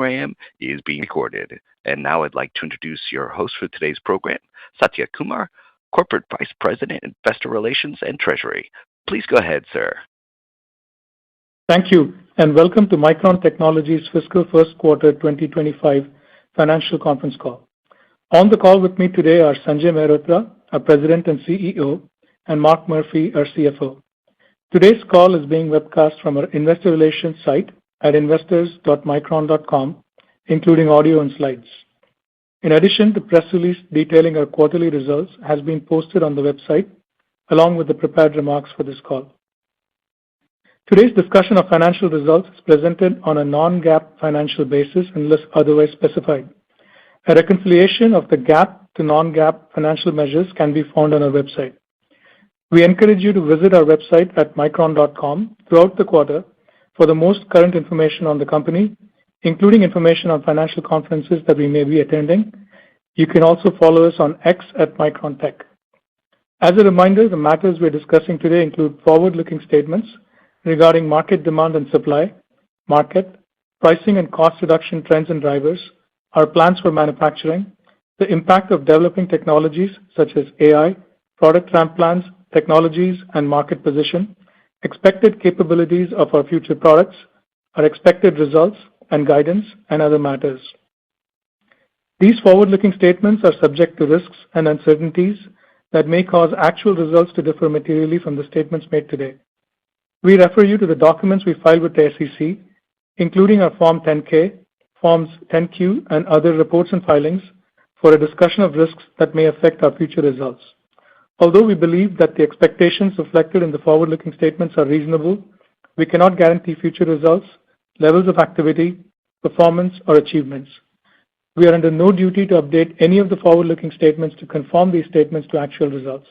program is being recorded. And now I'd like to introduce your host for today's program, Satya Kumar, Corporate Vice President, Investor Relations and Treasury. Please go ahead, sir. Thank you, and welcome to Micron Technology's fiscal first quarter 2025 financial conference call. On the call with me today are Sanjay Mehrotra, our President and CEO, and Mark Murphy, our CFO. Today's call is being webcast from our investor relations site at investors.micron.com, including audio and slides. In addition, the press release detailing our quarterly results has been posted on the website, along with the prepared remarks for this call. Today's discussion of financial results is presented on a non-GAAP financial basis unless otherwise specified. A reconciliation of the GAAP to non-GAAP financial measures can be found on our website. We encourage you to visit our website at micron.com throughout the quarter for the most current information on the company, including information on financial conferences that we may be attending. You can also follow us on X at Micron Tech. As a reminder, the matters we're discussing today include forward-looking statements regarding market demand and supply, market, pricing and cost reduction trends and drivers, our plans for manufacturing, the impact of developing technologies such as AI, product ramp plans, technologies, and market position, expected capabilities of our future products, our expected results and guidance, and other matters. These forward-looking statements are subject to risks and uncertainties that may cause actual results to differ materially from the statements made today. We refer you to the documents we filed with the SEC, including our Form 10-K, Forms 10-Q, and other reports and filings for a discussion of risks that may affect our future results. Although we believe that the expectations reflected in the forward-looking statements are reasonable, we cannot guarantee future results, levels of activity, performance, or achievements. We are under no duty to update any of the forward-looking statements to conform these statements to actual results.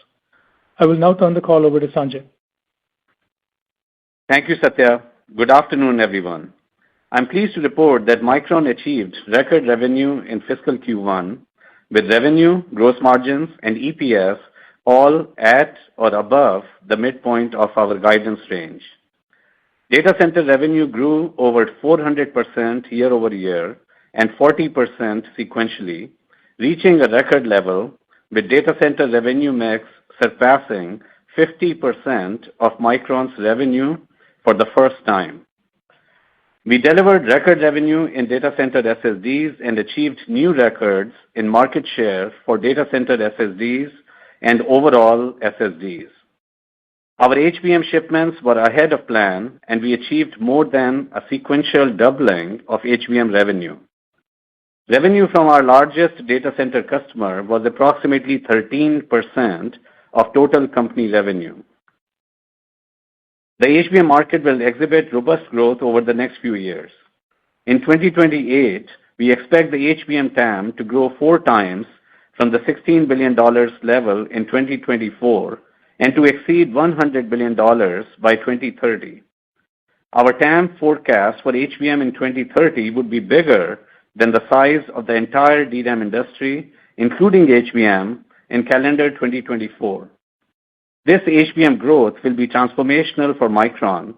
I will now turn the call over to Sanjay. Thank you, Satya. Good afternoon, everyone. I'm pleased to report that Micron achieved record revenue in fiscal Q1, with revenue, gross margins, and EPS all at or above the midpoint of our guidance range. Data center revenue grew over 400% year over year and 40% sequentially, reaching a record level, with data center revenue mix surpassing 50% of Micron's revenue for the first time. We delivered record revenue in data center SSDs and achieved new records in market share for data center SSDs and overall SSDs. Our HBM shipments were ahead of plan, and we achieved more than a sequential doubling of HBM revenue. Revenue from our largest data center customer was approximately 13% of total company revenue. The HBM market will exhibit robust growth over the next few years. In 2028, we expect the HBM TAM to grow 4 times from the $16 billion level in 2024 and to exceed $100 billion by 2030. Our TAM forecast for HBM in 2030 would be bigger than the size of the entire DRAM industry, including HBM, in calendar 2024. This HBM growth will be transformational for Micron,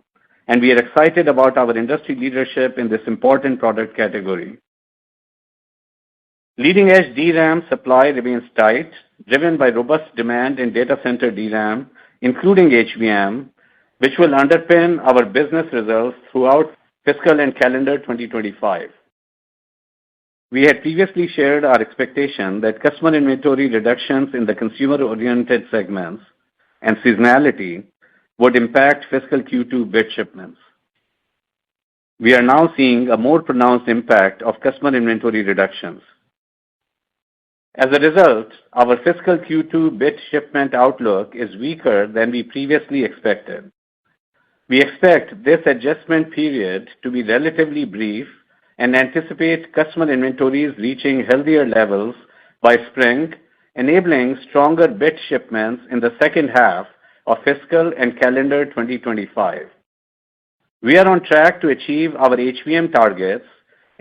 and we are excited about our industry leadership in this important product category. Leading-edge DRAM supply remains tight, driven by robust demand in data center DRAM, including HBM, which will underpin our business results throughout fiscal and calendar 2025. We had previously shared our expectation that customer inventory reductions in the consumer-oriented segments and seasonality would impact fiscal Q2 bit shipments. We are now seeing a more pronounced impact of customer inventory reductions. As a result, our fiscal Q2 bit shipment outlook is weaker than we previously expected. We expect this adjustment period to be relatively brief and anticipate customer inventories reaching healthier levels by spring, enabling stronger bit shipments in the second half of fiscal and calendar 2025. We are on track to achieve our HBM targets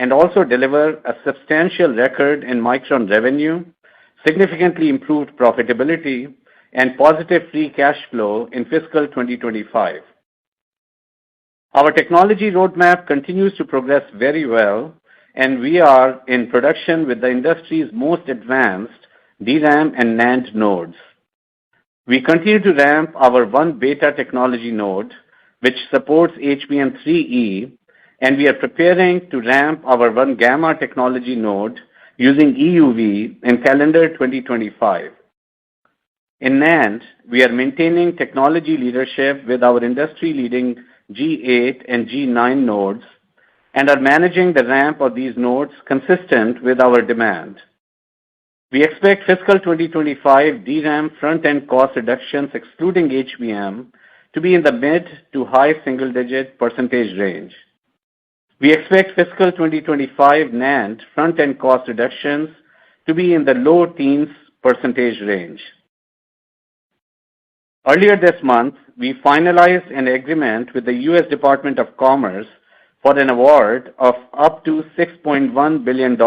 and also deliver a substantial record in Micron revenue, significantly improved profitability, and positive free cash flow in fiscal 2025. Our technology roadmap continues to progress very well, and we are in production with the industry's most advanced DRAM and NAND nodes. We continue to ramp our 1-beta technology node, which supports HBM3E, and we are preparing to ramp our 1-gamma technology node using EUV in calendar 2025. In NAND, we are maintaining technology leadership with our industry-leading G8 and G9 nodes and are managing the ramp of these nodes consistent with our demand. We expect fiscal 2025 DRAM front-end cost reductions, excluding HBM, to be in the mid to high single-digit percentage range. We expect fiscal 2025 NAND front-end cost reductions to be in the low teens percentage range. Earlier this month, we finalized an agreement with the U.S. Department of Commerce for an award of up to $6.1 billion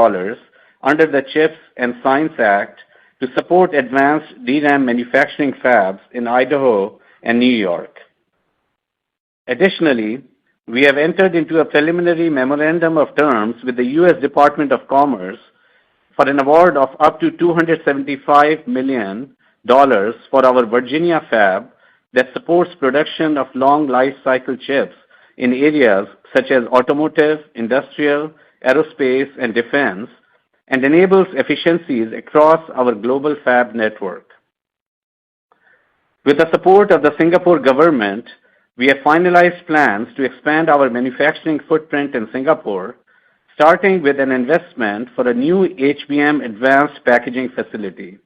under the CHIPS and Science Act to support advanced DRAM manufacturing fabs in Idaho and New York. Additionally, we have entered into a preliminary memorandum of terms with the U.S. Department of Commerce for an award of up to $275 million for our Virginia fab that supports production of long life cycle chips in areas such as automotive, industrial, aerospace, and defense, and enables efficiencies across our global fab network. With the support of the Singapore government, we have finalized plans to expand our manufacturing footprint in Singapore, starting with an investment for a new HBM advanced packaging facility.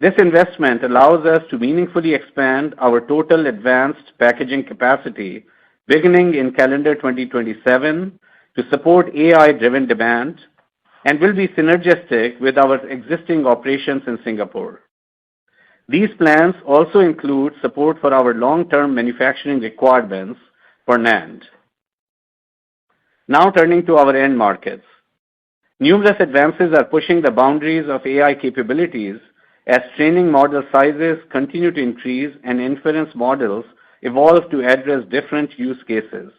This investment allows us to meaningfully expand our total advanced packaging capacity beginning in calendar 2027 to support AI-driven demand and will be synergistic with our existing operations in Singapore. These plans also include support for our long-term manufacturing requirements for NAND. Now turning to our end markets. Numerous advances are pushing the boundaries of AI capabilities as training model sizes continue to increase and inference models evolve to address different use cases.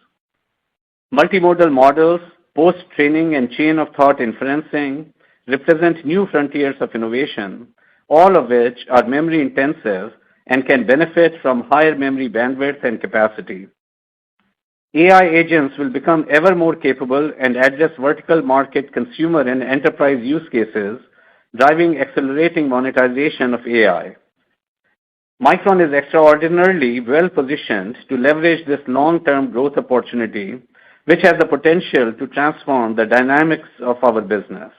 Multimodal models, post-training and chain-of-thought inferencing represent new frontiers of innovation, all of which are memory-intensive and can benefit from higher memory bandwidth and capacity. AI agents will become ever more capable and address vertical market consumer and enterprise use cases, driving accelerating monetization of AI. Micron is extraordinarily well-positioned to leverage this long-term growth opportunity, which has the potential to transform the dynamics of our business.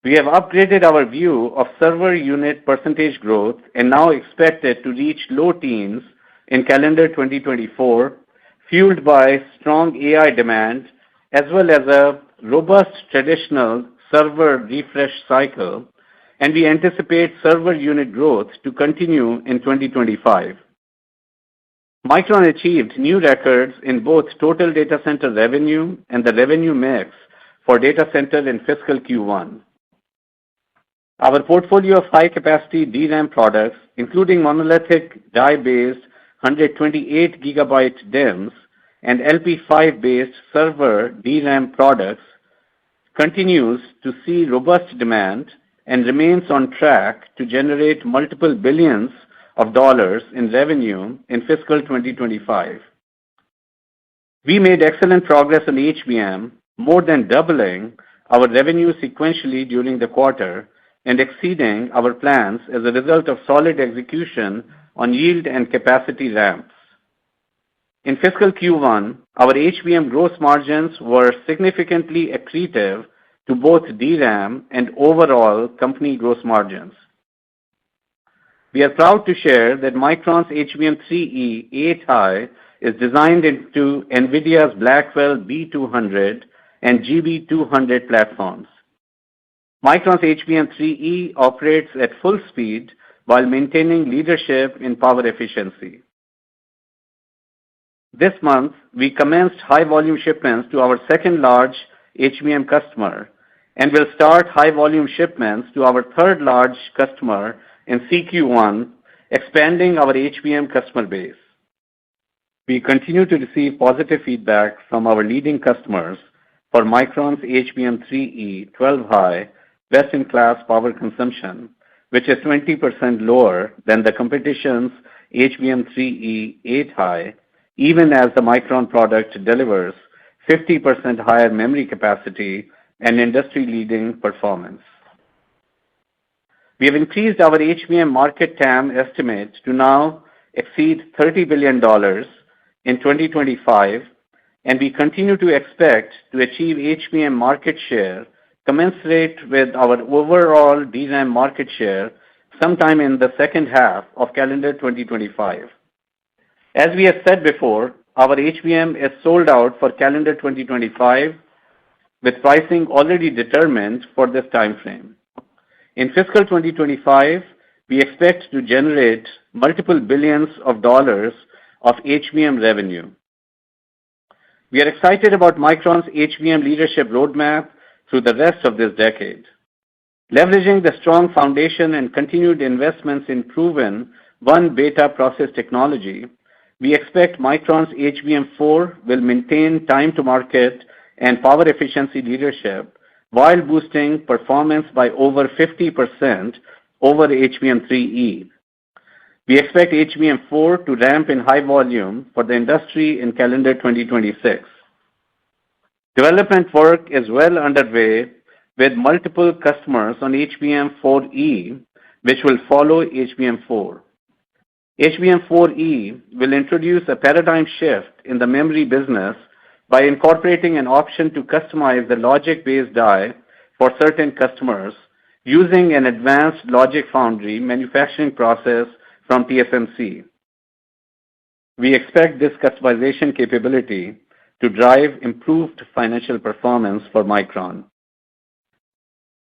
We have upgraded our view of server unit percentage growth and now expect it to reach low teens in calendar 2024, fueled by strong AI demand as well as a robust traditional server refresh cycle, and we anticipate server unit growth to continue in 2025. Micron achieved new records in both total data center revenue and the revenue mix for data center in fiscal Q1. Our portfolio of high-capacity DRAM products, including monolithic die-based 128 GB DIMMs and LP5-based server DRAM products, continues to see robust demand and remains on track to generate multiple billions of dollars in revenue in fiscal 2025. We made excellent progress on HBM, more than doubling our revenue sequentially during the quarter and exceeding our plans as a result of solid execution on yield and capacity ramps. In fiscal Q1, our HBM gross margins were significantly accretive to both DRAM and overall company gross margins. We are proud to share that Micron's HBM3E 8-high is designed into NVIDIA's Blackwell B200 and GB200 platforms. Micron's HBM3E operates at full speed while maintaining leadership in power efficiency. This month, we commenced high-volume shipments to our second large HBM customer and will start high-volume shipments to our third large customer in CQ1, expanding our HBM customer base. We continue to receive positive feedback from our leading customers for Micron's HBM3E 12-high best-in-class power consumption, which is 20% lower than the competition's HBM3E 8-high, even as the Micron product delivers 50% higher memory capacity and industry-leading performance. We have increased our HBM market TAM estimate to now exceed $30 billion in 2025, and we continue to expect to achieve HBM market share commensurate with our overall DRAM market share sometime in the second half of calendar 2025. As we have said before, our HBM is sold out for calendar 2025, with pricing already determined for this timeframe. In fiscal 2025, we expect to generate multiple billions of dollars of HBM revenue. We are excited about Micron's HBM leadership roadmap through the rest of this decade. Leveraging the strong foundation and continued investments in proven 1-beta process technology, we expect Micron's HBM4 will maintain time to market and power efficiency leadership while boosting performance by over 50% over HBM3E. We expect HBM4 to ramp in high volume for the industry in calendar 2026. Development work is well underway with multiple customers on HBM4E, which will follow HBM4. HBM4E will introduce a paradigm shift in the memory business by incorporating an option to customize the logic-based die for certain customers using an advanced logic foundry manufacturing process from TSMC. We expect this customization capability to drive improved financial performance for Micron.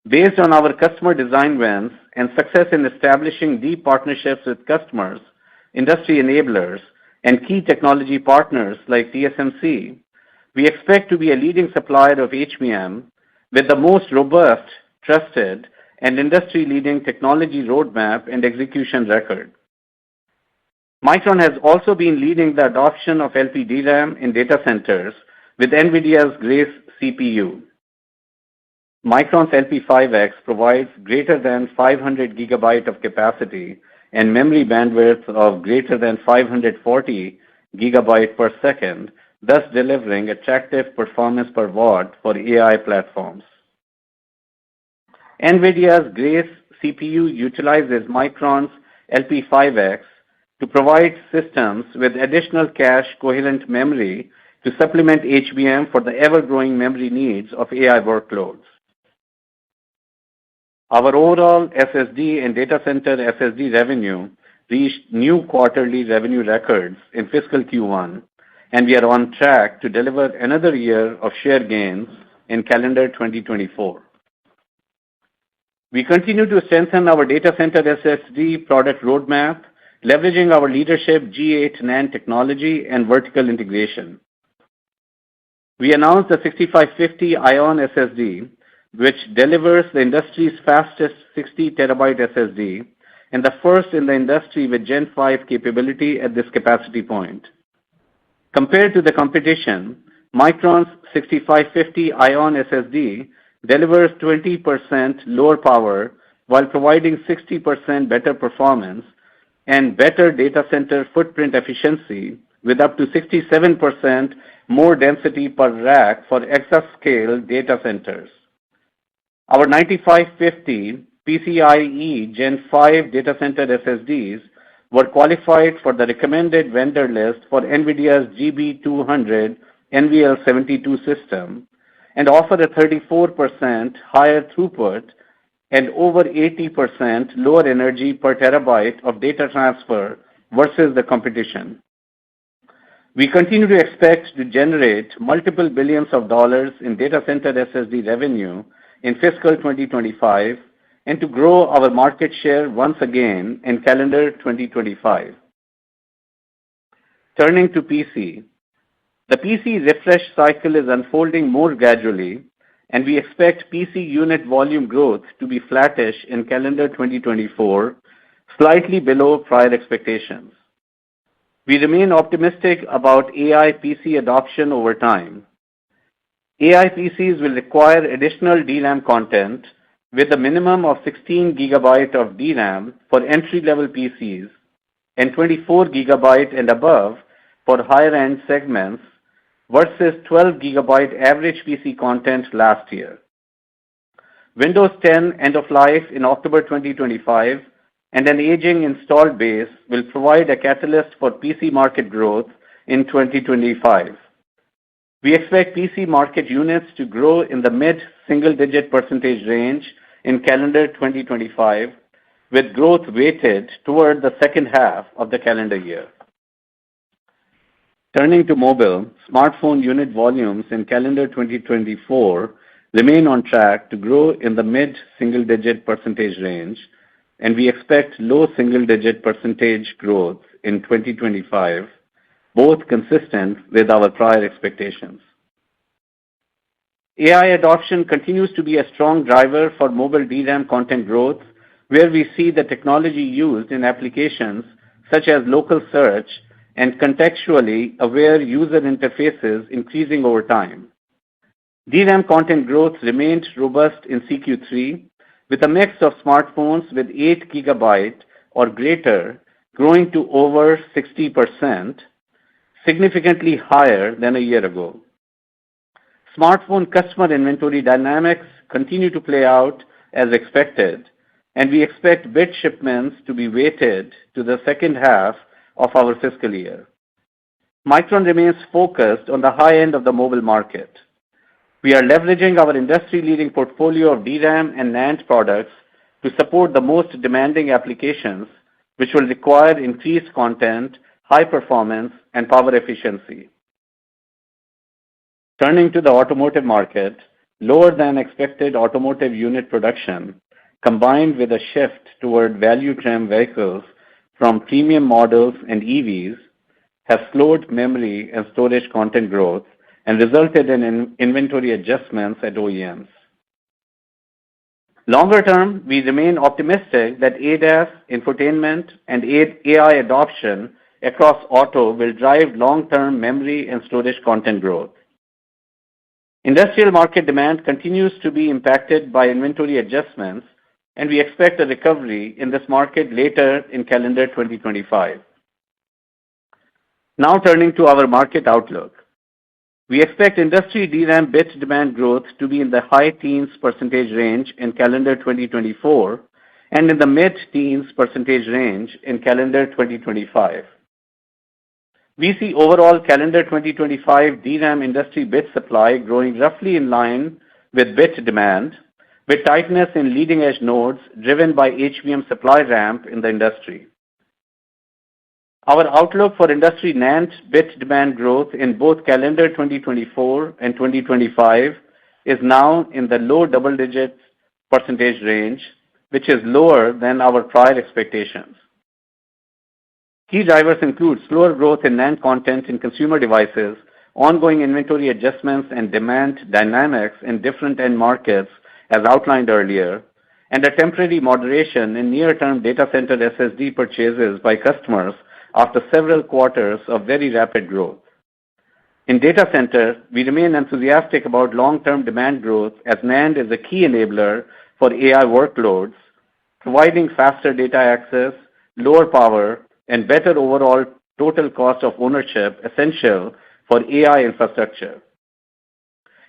Based on our customer design wins and success in establishing deep partnerships with customers, industry enablers, and key technology partners like TSMC, we expect to be a leading supplier of HBM with the most robust, trusted, and industry-leading technology roadmap and execution record. Micron has also been leading the adoption of LPDRAM in data centers with NVIDIA's Grace CPU. Micron's LP5X provides greater than 500 gigabyte of capacity and memory bandwidth of greater than 540 gigabyte per second, thus delivering attractive performance per watt for AI platforms. NVIDIA's Grace CPU utilizes Micron's LP5X to provide systems with additional cache coherent memory to supplement HBM for the ever-growing memory needs of AI workloads. Our overall SSD and data center SSD revenue reached new quarterly revenue records in fiscal Q1, and we are on track to deliver another year of share gains in calendar 2024. We continue to strengthen our data center SSD product roadmap, leveraging our leadership G8 NAND technology and vertical integration. We announced the 6550 Ion SSD, which delivers the industry's fastest 60 terabyte SSD and the first in the industry with Gen 5 capability at this capacity point. Compared to the competition, Micron's 6550 Ion SSD delivers 20% lower power while providing 60% better performance and better data center footprint efficiency with up to 67% more density per rack for exascale data centers. Our 9550 PCIe Gen 5 data center SSDs were qualified for the recommended vendor list for NVIDIA's GB200 NVL72 system and offer a 34% higher throughput and over 80% lower energy per terabyte of data transfer versus the competition. We continue to expect to generate multiple billions of dollars in data center SSD revenue in fiscal 2025 and to grow our market share once again in calendar 2025. Turning to PC. The PC refresh cycle is unfolding more gradually, and we expect PC unit volume growth to be flattish in calendar 2024, slightly below prior expectations. We remain optimistic about AI PC adoption over time. AI PCs will require additional DRAM content with a minimum of 16 GB of DRAM for entry-level PCs and 24 GB and above for higher-end segments versus 12 GB average PC content last year. Windows 10 end of life in October 2025 and an aging installed base will provide a catalyst for PC market growth in 2025. We expect PC market units to grow in the mid-single-digit percentage range in calendar 2025, with growth weighted toward the second half of the calendar year. Turning to mobile, smartphone unit volumes in calendar 2024 remain on track to grow in the mid-single-digit percentage range, and we expect low single-digit percentage growth in 2025, both consistent with our prior expectations. AI adoption continues to be a strong driver for mobile DRAM content growth, where we see the technology used in applications such as local search and contextually aware user interfaces increasing over time. DRAM content growth remained robust in CQ3, with a mix of smartphones with 8 GB or greater growing to over 60%, significantly higher than a year ago. Smartphone customer inventory dynamics continue to play out as expected, and we expect bit shipments to be weighted to the second half of our fiscal year. Micron remains focused on the high end of the mobile market. We are leveraging our industry-leading portfolio of DRAM and NAND products to support the most demanding applications, which will require increased content, high performance, and power efficiency. Turning to the automotive market, lower than expected automotive unit production, combined with a shift toward value trim vehicles from premium models and EVs, have slowed memory and storage content growth and resulted in inventory adjustments at OEMs. Longer term, we remain optimistic that ADAS, infotainment, and AI adoption across auto will drive long-term memory and storage content growth. Industrial market demand continues to be impacted by inventory adjustments, and we expect a recovery in this market later in calendar 2025. Now turning to our market outlook. We expect industry DRAM bit demand growth to be in the high teens percentage range in calendar 2024 and in the mid-teens percentage range in calendar 2025. We see overall calendar 2025 DRAM industry bit supply growing roughly in line with bit demand, with tightness in leading-edge nodes driven by HBM supply ramp in the industry. Our outlook for industry NAND bit demand growth in both calendar 2024 and 2025 is now in the low double-digit percentage range, which is lower than our prior expectations. Key drivers include slower growth in NAND content in consumer devices, ongoing inventory adjustments and demand dynamics in different end markets, as outlined earlier, and a temporary moderation in near-term data center SSD purchases by customers after several quarters of very rapid growth. In data center, we remain enthusiastic about long-term demand growth as NAND is a key enabler for AI workloads, providing faster data access, lower power, and better overall total cost of ownership essential for AI infrastructure.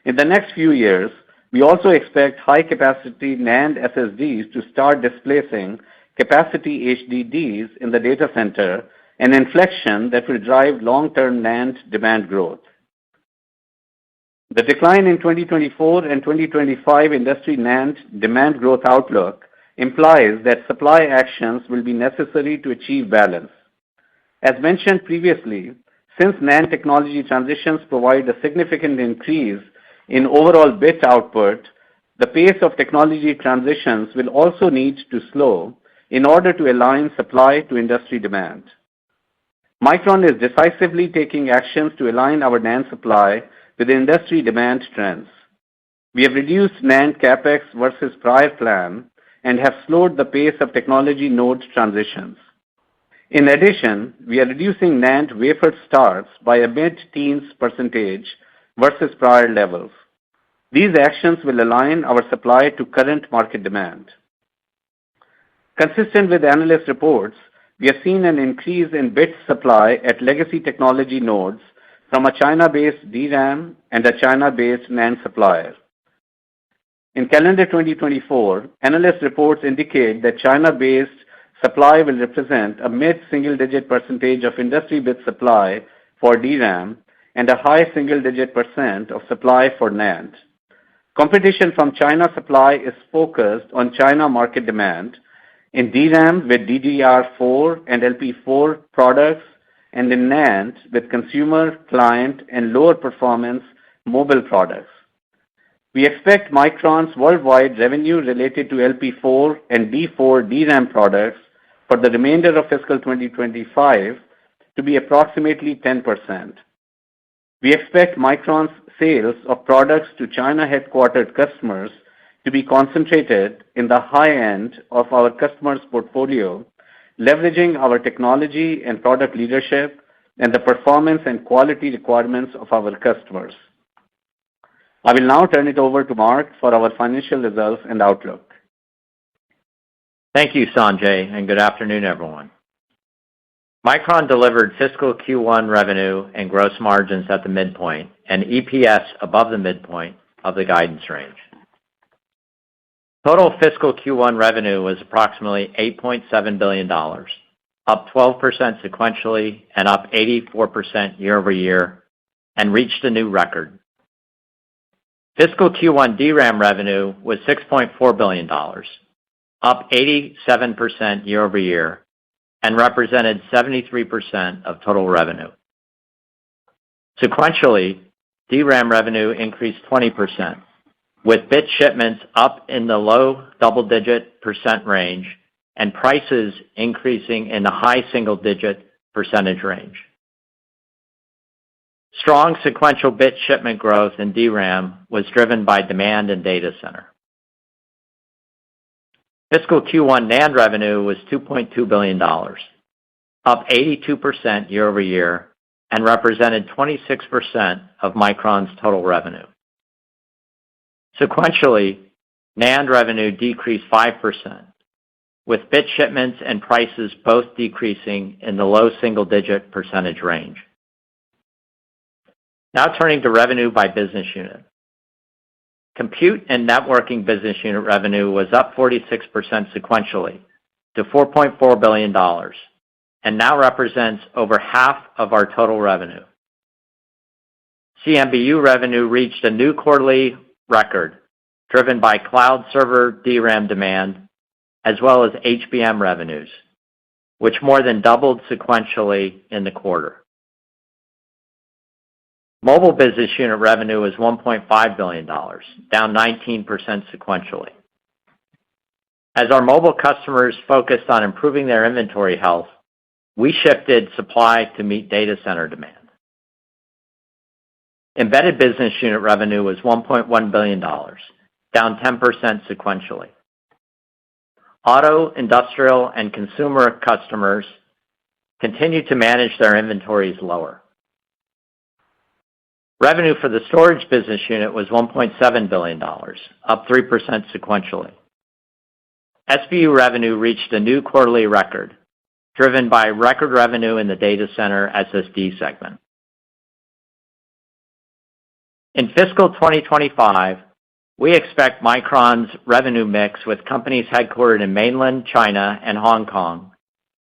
In the next few years, we also expect high-capacity NAND SSDs to start displacing capacity HDDs in the data center, an inflection that will drive long-term NAND demand growth. The decline in 2024 and 2025 industry NAND demand growth outlook implies that supply actions will be necessary to achieve balance. As mentioned previously, since NAND technology transitions provide a significant increase in overall bit output, the pace of technology transitions will also need to slow in order to align supply to industry demand. Micron is decisively taking actions to align our NAND supply with industry demand trends. We have reduced NAND CapEx versus prior plan and have slowed the pace of technology node transitions. In addition, we are reducing NAND wafer starts by a mid-teens percentage versus prior levels. These actions will align our supply to current market demand. Consistent with analyst reports, we have seen an increase in bit supply at legacy technology nodes from a China-based DRAM and a China-based NAND supplier. In calendar 2024, analyst reports indicate that China-based supply will represent a mid-single-digit percentage of industry bit supply for DRAM and a high single-digit % of supply for NAND. Competition from China supply is focused on China market demand in DRAM with DDR4 and LP4 products, and in NAND with consumer, client, and lower performance mobile products. We expect Micron's worldwide revenue related to LP4 and D4 DRAM products for the remainder of fiscal 2025 to be approximately 10%. We expect Micron's sales of products to China-headquartered customers to be concentrated in the high end of our customers' portfolio, leveraging our technology and product leadership and the performance and quality requirements of our customers. I will now turn it over to Mark for our financial results and outlook. Thank you, Sanjay, and good afternoon, everyone. Micron delivered fiscal Q1 revenue and gross margins at the midpoint and EPS above the midpoint of the guidance range. Total fiscal Q1 revenue was approximately $8.7 billion, up 12% sequentially and up 84% year-over-year, and reached a new record. Fiscal Q1 DRAM revenue was $6.4 billion, up 87% year-over-year, and represented 73% of total revenue. Sequentially, DRAM revenue increased 20%, with bit shipments up in the low double-digit % range and prices increasing in the high single-digit % range. Strong sequential bit shipment growth in DRAM was driven by demand in data center. Fiscal Q1 NAND revenue was $2.2 billion, up 82% year-over-year, and represented 26% of Micron's total revenue. Sequentially, NAND revenue decreased 5%, with bit shipments and prices both decreasing in the low single-digit % range. Now turning to revenue by business unit. Compute and networking business unit revenue was up 46% sequentially to $4.4 billion and now represents over half of our total revenue. CMBU revenue reached a new quarterly record driven by cloud server DRAM demand as well as HBM revenues, which more than doubled sequentially in the quarter. Mobile business unit revenue was $1.5 billion, down 19% sequentially. As our mobile customers focused on improving their inventory health, we shifted supply to meet data center demand. Embedded business unit revenue was $1.1 billion, down 10% sequentially. Auto, industrial, and consumer customers continue to manage their inventories lower. Revenue for the storage business unit was $1.7 billion, up 3% sequentially. SBU revenue reached a new quarterly record, driven by record revenue in the data center SSD segment. In fiscal 2025, we expect Micron's revenue mix with companies headquartered in mainland China and Hong Kong,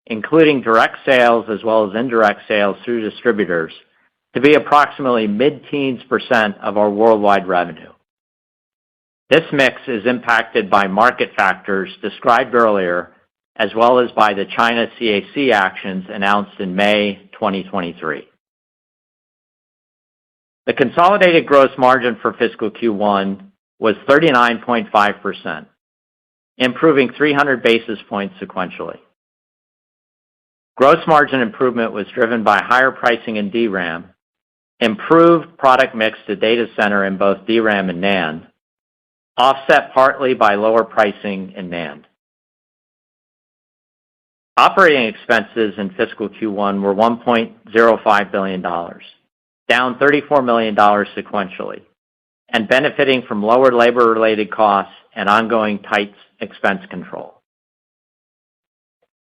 including direct sales as well as indirect sales through distributors, to be approximately mid-teens % of our worldwide revenue. This mix is impacted by market factors described earlier, as well as by the China CAC actions announced in May 2023. The consolidated gross margin for fiscal Q1 was 39.5%, improving 300 basis points sequentially. Gross margin improvement was driven by higher pricing in DRAM, improved product mix to data center in both DRAM and NAND, offset partly by lower pricing in NAND. Operating expenses in fiscal Q1 were $1.05 billion, down $34 million sequentially, and benefiting from lower labor-related costs and ongoing tight expense control.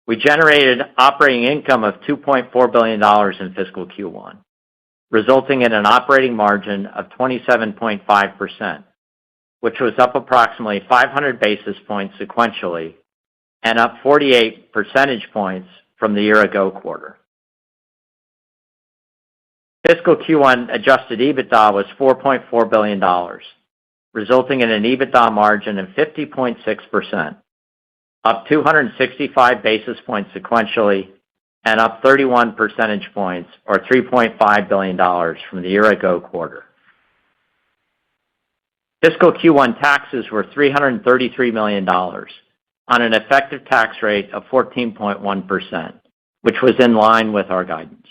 We generated operating income of $2.4 billion in fiscal Q1, resulting in an operating margin of 27.5%, which was up approximately 500 basis points sequentially and up 48 percentage points from the year-ago quarter. Fiscal Q1 adjusted EBITDA was $4.4 billion, resulting in an EBITDA margin of 50.6%, up 265 basis points sequentially and up 31 percentage points, or $3.5 billion from the year-ago quarter. Fiscal Q1 taxes were $333 million, on an effective tax rate of 14.1%, which was in line with our guidance.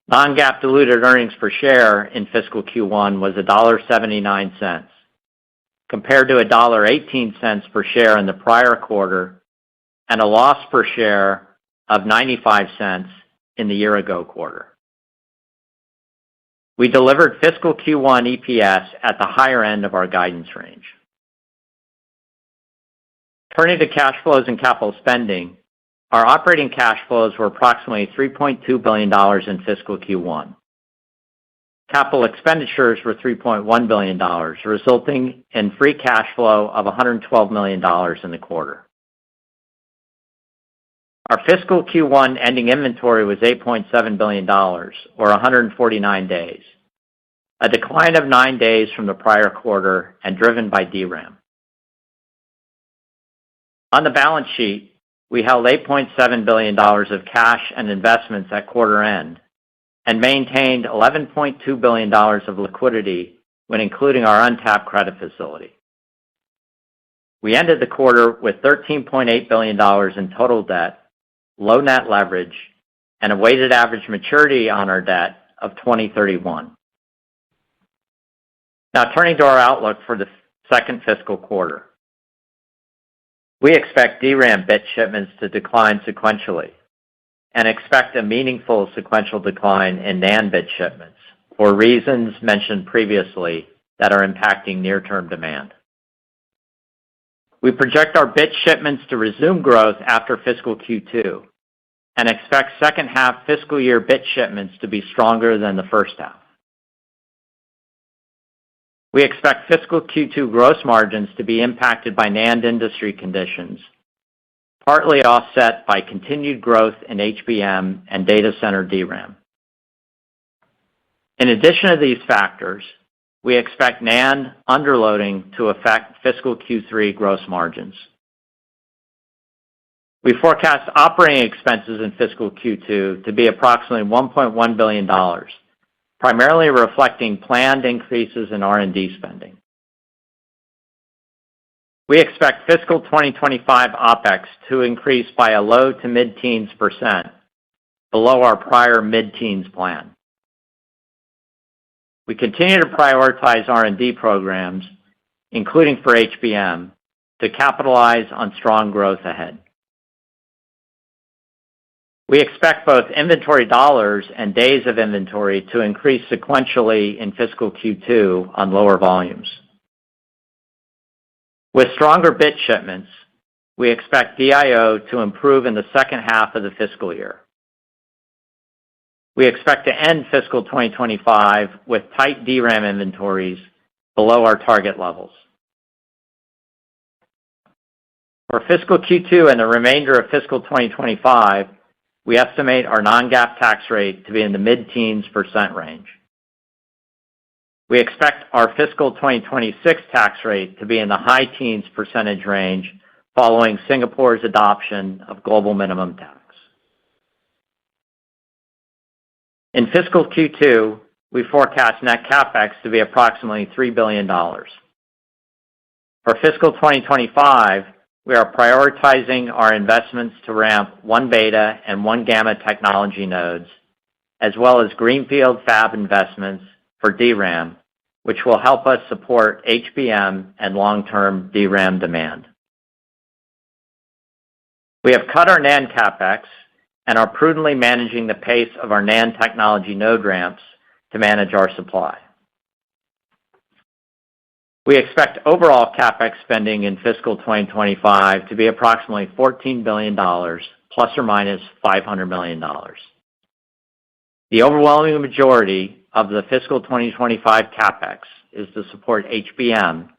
Non-GAAP diluted earnings per share in fiscal Q1 was $1.79, compared to $1.18 per share in the prior quarter and a loss per share of 95 cents in the year-ago quarter. We delivered fiscal Q1 EPS at the higher end of our guidance range. Turning to cash flows and capital spending, our operating cash flows were approximately $3.2 billion in fiscal Q1. Capital expenditures were $3.1 billion, resulting in free cash flow of $112 million in the quarter. Our fiscal Q1 ending inventory was $8.7 billion, or 149 days, a decline of 9 days from the prior quarter and driven by DRAM. On the balance sheet, we held $8.7 billion of cash and investments at quarter end and maintained $11.2 billion of liquidity when including our untapped credit facility. We ended the quarter with $13.8 billion in total debt, low net leverage, and a weighted average maturity on our debt of 2031. Now turning to our outlook for the second fiscal quarter. We expect DRAM bit shipments to decline sequentially and expect a meaningful sequential decline in NAND bit shipments for reasons mentioned previously that are impacting near-term demand. We project our bit shipments to resume growth after fiscal Q2 and expect second half fiscal year bit shipments to be stronger than the first half. We expect fiscal Q2 gross margins to be impacted by NAND industry conditions, partly offset by continued growth in HBM and data center DRAM. In addition to these factors, we expect NAND underloading to affect fiscal Q3 gross margins. We forecast operating expenses in fiscal Q2 to be approximately $1.1 billion, primarily reflecting planned increases in R&D spending. We expect fiscal 2025 OpEx to increase by a low to mid-teens %, below our prior mid-teens plan. We continue to prioritize R&D programs, including for HBM, to capitalize on strong growth ahead. We expect both inventory dollars and days of inventory to increase sequentially in fiscal Q2 on lower volumes. With stronger bit shipments, we expect DIO to improve in the second half of the fiscal year. We expect to end fiscal 2025 with tight DRAM inventories below our target levels. For fiscal Q2 and the remainder of fiscal 2025, we estimate our non-GAAP tax rate to be in the mid-teens % range. We expect our fiscal 2026 tax rate to be in the high teens % range following Singapore's adoption of global minimum tax. In fiscal Q2, we forecast net CapEx to be approximately $3 billion. For fiscal 2025, we are prioritizing our investments to ramp 1-beta and 1-gamma technology nodes, as well as greenfield fab investments for DRAM, which will help us support HBM and long-term DRAM demand. We have cut our NAND CapEx and are prudently managing the pace of our NAND technology node ramps to manage our supply. We expect overall CapEx spending in fiscal 2025 to be approximately $14 billion, plus or minus $500 million. The overwhelming majority of the fiscal 2025 CapEx is to support HBM,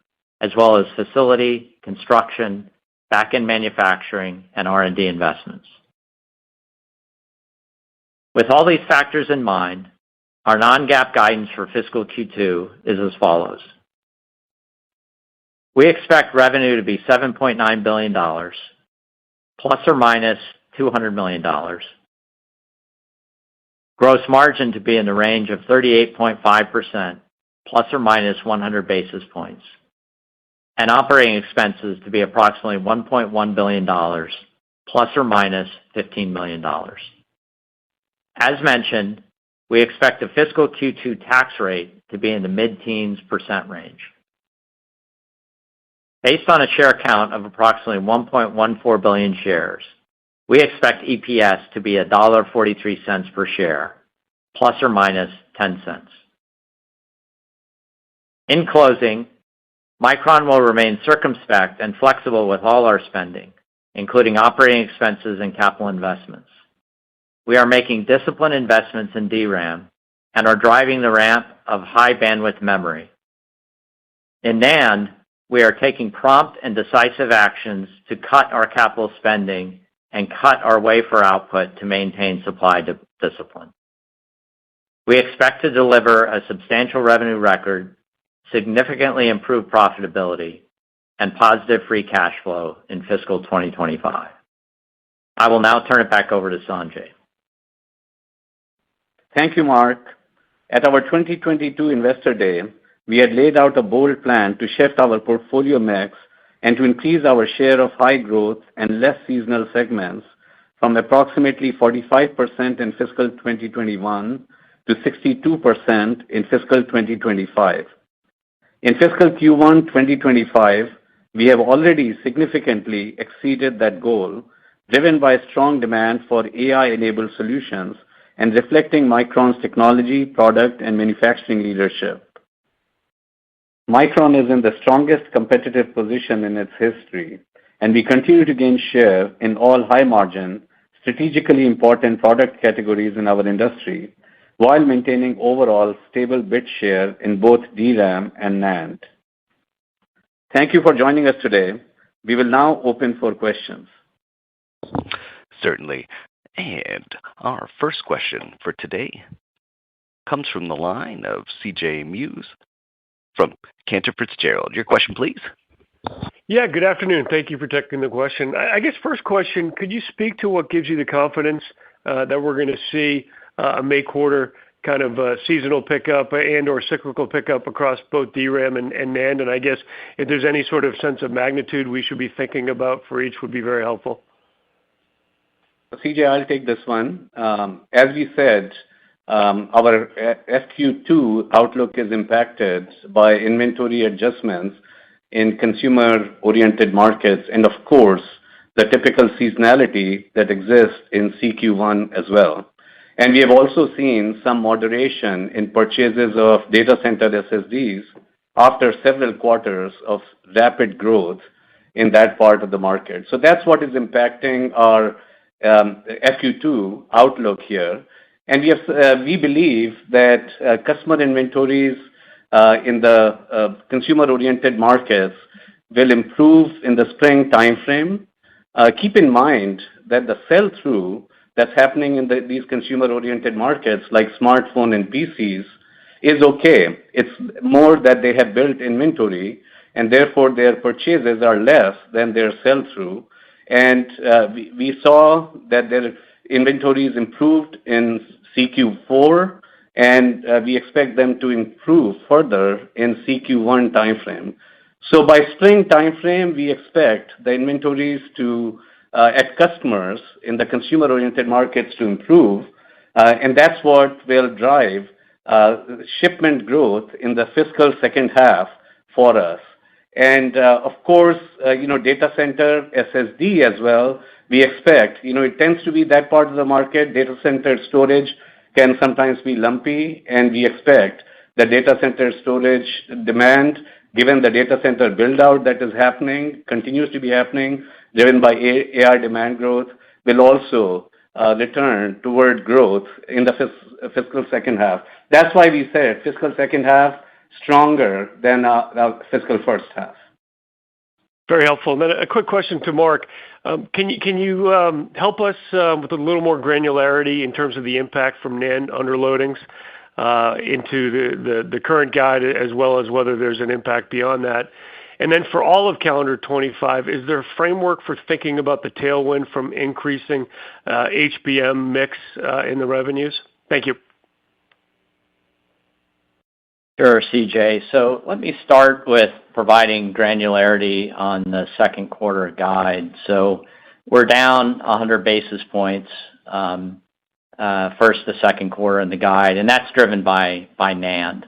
as well as facility, construction, back-end manufacturing, and R&D investments. With all these factors in mind, our non-GAAP guidance for fiscal Q2 is as follows. We expect revenue to be $7.9 billion, plus or minus $200 million. Gross margin to be in the range of 38.5%, plus or minus 100 basis points. And operating expenses to be approximately $1.1 billion, plus or minus $15 million. As mentioned, we expect the fiscal Q2 tax rate to be in the mid-teens % range. Based on a share count of approximately 1.14 billion shares, we expect EPS to be $1.43 per share, plus or minus 10 cents. In closing, Micron will remain circumspect and flexible with all our spending, including operating expenses and capital investments. We are making disciplined investments in DRAM and are driving the ramp of high bandwidth memory. In NAND, we are taking prompt and decisive actions to cut our capital spending and cut our wafer output to maintain supply discipline. We expect to deliver a substantial revenue record, significantly improve profitability, and positive free cash flow in fiscal 2025. I will now turn it back over to Sanjay. Thank you, Mark. At our 2022 Investor Day, we had laid out a bold plan to shift our portfolio mix and to increase our share of high growth and less seasonal segments from approximately 45% in fiscal 2021 to 62% in fiscal 2025. In fiscal Q1 2025, we have already significantly exceeded that goal, driven by strong demand for AI-enabled solutions and reflecting Micron's technology, product, and manufacturing leadership. Micron is in the strongest competitive position in its history, and we continue to gain share in all high-margin, strategically important product categories in our industry, while maintaining overall stable bit share in both DRAM and NAND. Thank you for joining us today. We will now open for questions. Certainly. And our first question for today comes from the line of C.J. Muse from Cantor Fitzgerald. Your question, please. Yeah, good afternoon. Thank you for taking the question. I guess first question, could you speak to what gives you the confidence that we're going to see a May quarter kind of seasonal pickup and or cyclical pickup across both DRAM and NAND? And I guess if there's any sort of sense of magnitude we should be thinking about for each would be very helpful. CJ, I'll take this one. As we said, our FQ2 outlook is impacted by inventory adjustments in consumer-oriented markets and, of course, the typical seasonality that exists in CQ1 as well. And we have also seen some moderation in purchases of data center SSDs after several quarters of rapid growth in that part of the market. So that's what is impacting our FQ2 outlook here. And we believe that customer inventories in the consumer-oriented markets will improve in the spring timeframe. Keep in mind that the sell-through that's happening in these consumer-oriented markets like smartphone and PCs is okay. It's more that they have built inventory, and therefore their purchases are less than their sell-through. And we saw that their inventories improved in CQ4, and we expect them to improve further in CQ1 timeframe. So by spring timeframe, we expect the inventories to at customers in the consumer-oriented markets to improve, and that's what will drive shipment growth in the fiscal second half for us. And of course, data center SSD as well, we expect, it tends to be that part of the market. Data center storage can sometimes be lumpy, and we expect the data center storage demand given the data center build-out that is happening, continues to be happening, driven by AI demand growth, will also return toward growth in the fiscal second half. That's why we said fiscal second half stronger than the fiscal first half. Very helpful. And then a quick question to Mark. Can you help us with a little more granularity in terms of the impact from NAND underloadings into the current guide, as well as whether there's an impact beyond that? And then for all of calendar 25, is there a framework for thinking about the tailwind from increasing HBM mix in the revenues? Thank you. Sure, CJ. So let me start with providing granularity on the second quarter guide. So we're down 100 basis points first to second quarter in the guide, and that's driven by NAND.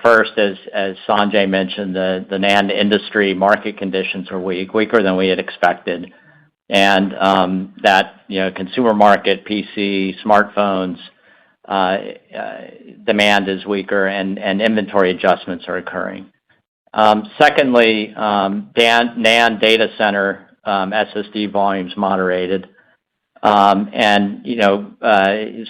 First, as Sanjay mentioned, the NAND industry market conditions are weaker than we had expected, and that consumer market, PC, smartphones, demand is weaker, and inventory adjustments are occurring. Secondly, NAND data center SSD volumes moderated, and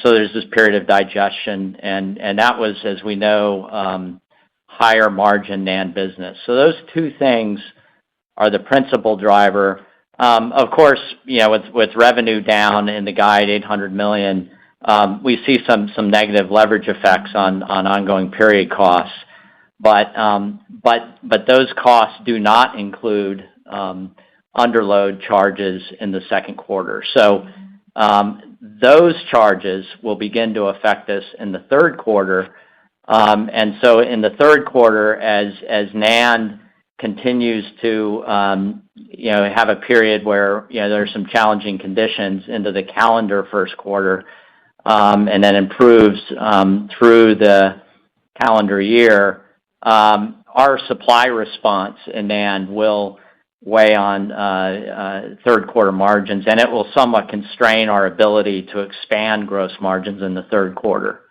so there's this period of digestion, and that was, as we know, higher margin NAND business. So those two things are the principal driver. Of course, with revenue down in the guide, $800 million. We see some negative leverage effects on ongoing period costs, but those costs do not include underload charges in the second quarter. So those charges will begin to affect us in the third quarter, and so in the third quarter, as NAND continues to have a period where there's some challenging conditions into the calendar first quarter. And then improves through the calendar year, our supply response in NAND will weigh on third quarter margins, and it will somewhat constrain our ability to expand gross margins in the third quarter.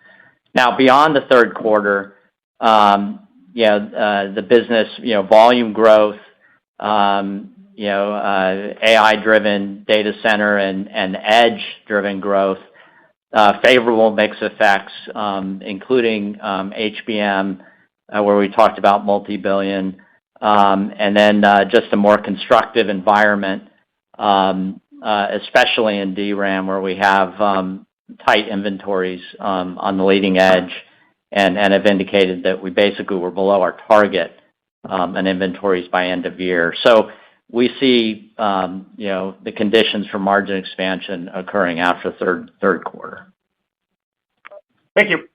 Now, beyond the third quarter, the business volume growth, AI-driven data center and edge-driven growth, favorable mix effects, including HBM, where we talked about multi-billion, and then just a more constructive environment, especially in DRAM, where we have tight inventories on the leading edge, and have indicated that we basically were below our target in inventories by end of year. So we see the conditions for margin expansion occurring after third quarter. Thank you.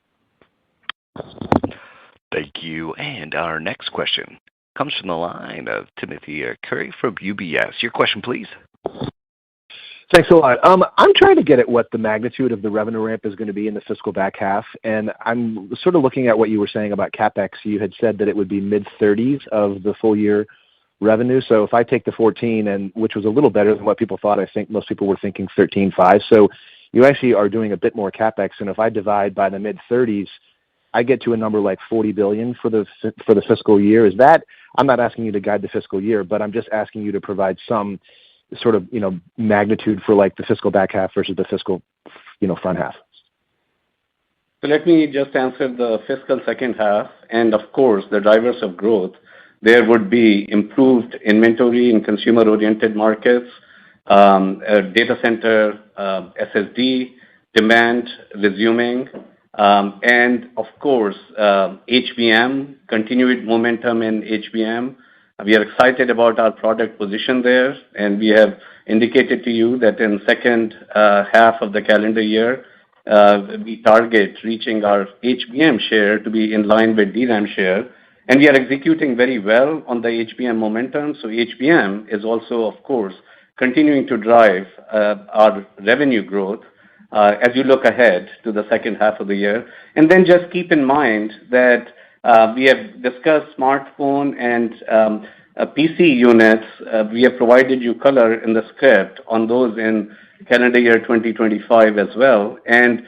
Thank you. And our next question comes from the line of Timothy Arcuri from UBS. Your question, please. Thanks a lot. I'm trying to get at what the magnitude of the revenue ramp is going to be in the fiscal back half, and I'm sort of looking at what you were saying about CapEx. You had said that it would be mid-30s of the full year revenue. So if I take the 14, and which was a little better than what people thought, I think most people were thinking 13.5. So you actually are doing a bit more CapEx, and if I divide by the mid-30s, I get to a number like $40 billion for the fiscal year. Is that? I'm not asking you to guide the fiscal year, but I'm just asking you to provide some sort of magnitude for like the fiscal back half versus the fiscal front half. So let me just answer the fiscal second half, and of course the drivers of growth. There would be improved inventory in consumer-oriented markets, data center, SSD demand resuming, and of course HBM, continued momentum in HBM. We are excited about our product position there, and we have indicated to you that in second half of the calendar year, we target reaching our HBM share to be in line with DRAM share, and we are executing very well on the HBM momentum. So HBM is also, of course, continuing to drive our revenue growth as you look ahead to the second half of the year. And then just keep in mind that we have discussed smartphone and PC units. We have provided you color in the script on those in calendar year 2025 as well. And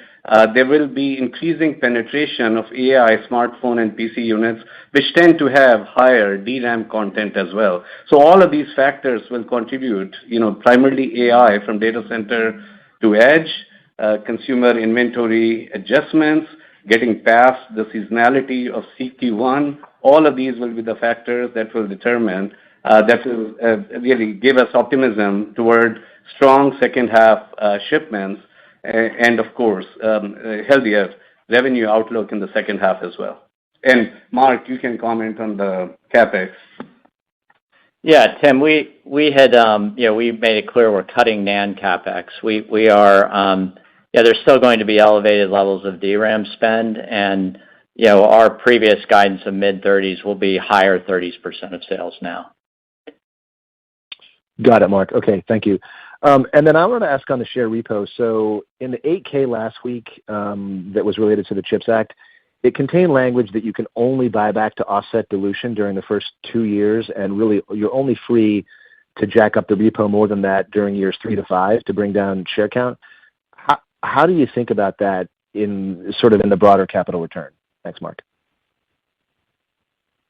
there will be increasing penetration of AI smartphone and PC units, which tend to have higher DRAM content as well. So all of these factors will contribute, primarily AI from data center to edge, consumer inventory adjustments, getting past the seasonality of CQ1. All of these will be the factors that will determine, that will really give us optimism toward strong second half shipments and, of course, healthier revenue outlook in the second half as well. And Mark, you can comment on the CapEx. Yeah, Tim, we had, we made it clear we're cutting NAND CapEx. We are, there's still going to be elevated levels of DRAM spend, and, our previous guidance of mid-30s will be higher 30% of sales now. Got it, Mark. Okay, thank you. And then I want to ask on the share repo. So in the 8K last week that was related to the CHIPS Act, it contained language that you can only buy back to offset dilution during the first 2 years, and really you're only free to jack up the repo more than that during years 3 to 5 to bring down share count. How do you think about that in the broader capital return? Thanks, Mark.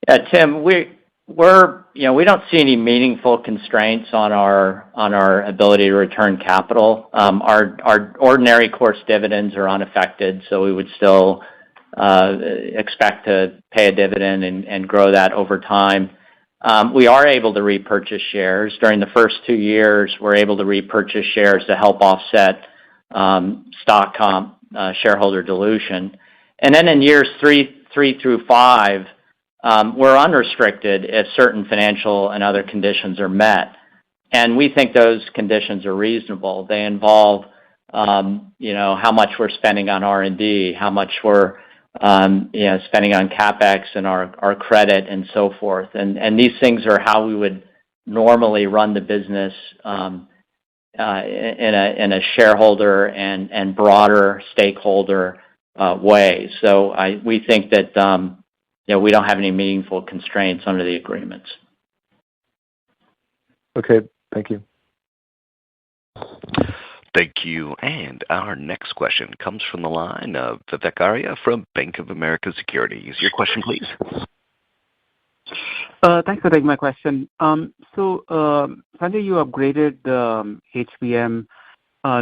Yeah, Tim, we don't see any meaningful constraints on our ability to return capital. Our ordinary course dividends are unaffected, so we would still expect to pay a dividend and grow that over time. We are able to repurchase shares. During the first 2 years, we're able to repurchase shares to help offset stock comp shareholder dilution. And then in years 3 through 5, we're unrestricted if certain financial and other conditions are met. And we think those conditions are reasonable. They involve, how much we're spending on R&D, how much we're spending on CapEx and our credit and so forth. And these things are how we would normally run the business in a shareholder and broader stakeholder way. So we think that we don't have any meaningful constraints under the agreements. Okay, thank you. Thank you. And our next question comes from the line of Vivek Arya from Bank of America Securities. Your question, please. Thanks for taking my question. So, Sanjay, you upgraded the HBM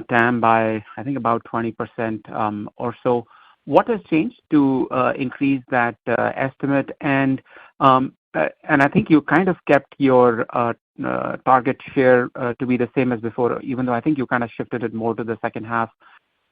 TAM by, I think, about 20% or so. What has changed to increase that estimate? And I think you kind of kept your target share to be the same as before, even though I think you kind of shifted it more to the second half.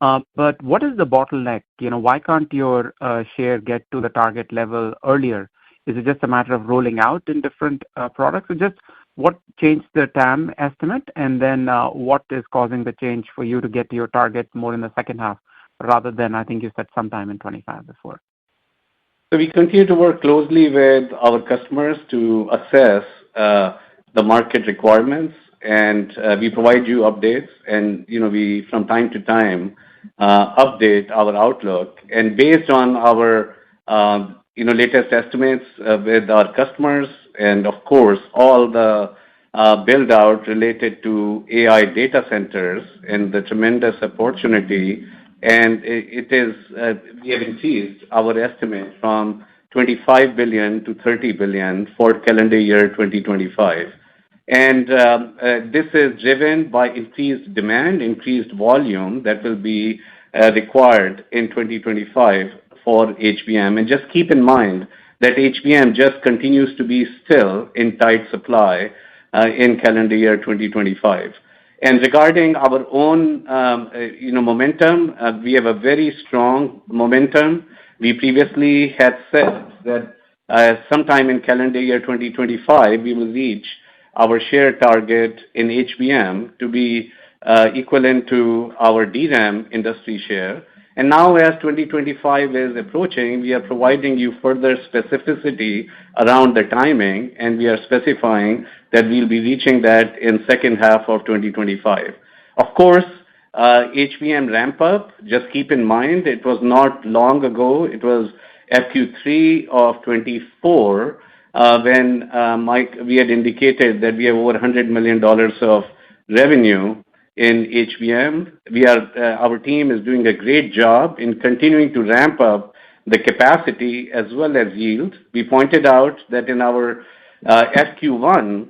But what is the bottleneck? Why can't your share get to the target level earlier? Is it just a matter of rolling out in different products? Or just what changed the TAM estimate? And then what is causing the change for you to get to your target more in the second half, rather than, I think you said sometime in 25 before? So we continue to work closely with our customers to assess the market requirements, and we provide you updates, and we from time to time update our outlook. And based on our latest estimates with our customers, and of course all the build out related to AI data centers and the tremendous opportunity, and we have increased our estimate from $25 billion to $30 billion for calendar year 2025. And this is driven by increased demand, increased volume that will be required in 2025 for HBM. And just keep in mind that HBM just continues to be still in tight supply in calendar year 2025. And regarding our own momentum, we have a very strong momentum. We previously had said that sometime in calendar year 2025, we will reach our share target in HBM to be equivalent to our DRAM industry share. And now, as 2025 is approaching, we are providing you further specificity around the timing, and we are specifying that we'll be reaching that in second half of 2025. Of course, HBM ramp up, just keep in mind, it was not long ago. It was FQ3 of 24 when we had indicated that we have over $100 million of revenue in HBM. Our team is doing a great job in continuing to ramp up the capacity as well as yield. We pointed out that in our FQ1,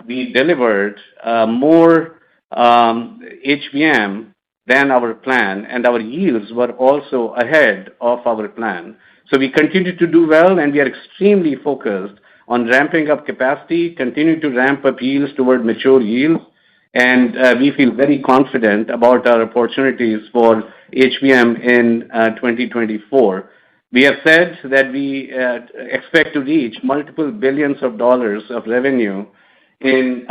we delivered more HBM than our plan, and our yields were also ahead of our plan. So we continue to do well, and we are extremely focused on ramping up capacity, continuing to ramp up yields toward mature yields, and we feel very confident about our opportunities for HBM in 2024. We have said that we expect to reach multiple billions of dollars of revenue in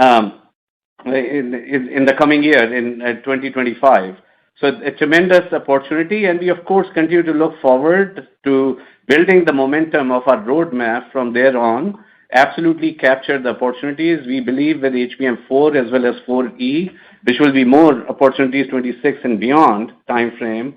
the coming year, in 2025. So a tremendous opportunity, and we, of course, continue to look forward to building the momentum of our roadmap from there on, absolutely capture the opportunities. We believe with HBM4 as well as 4E, which will be more opportunities 26 and beyond timeframe,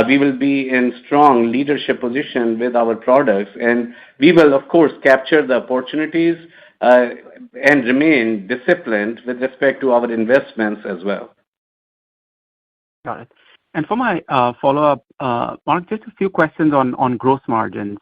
we will be in strong leadership position with our products, and we will, of course, capture the opportunities and remain disciplined with respect to our investments as well. Got it. And for my follow-up, Mark, just a few questions on gross margins.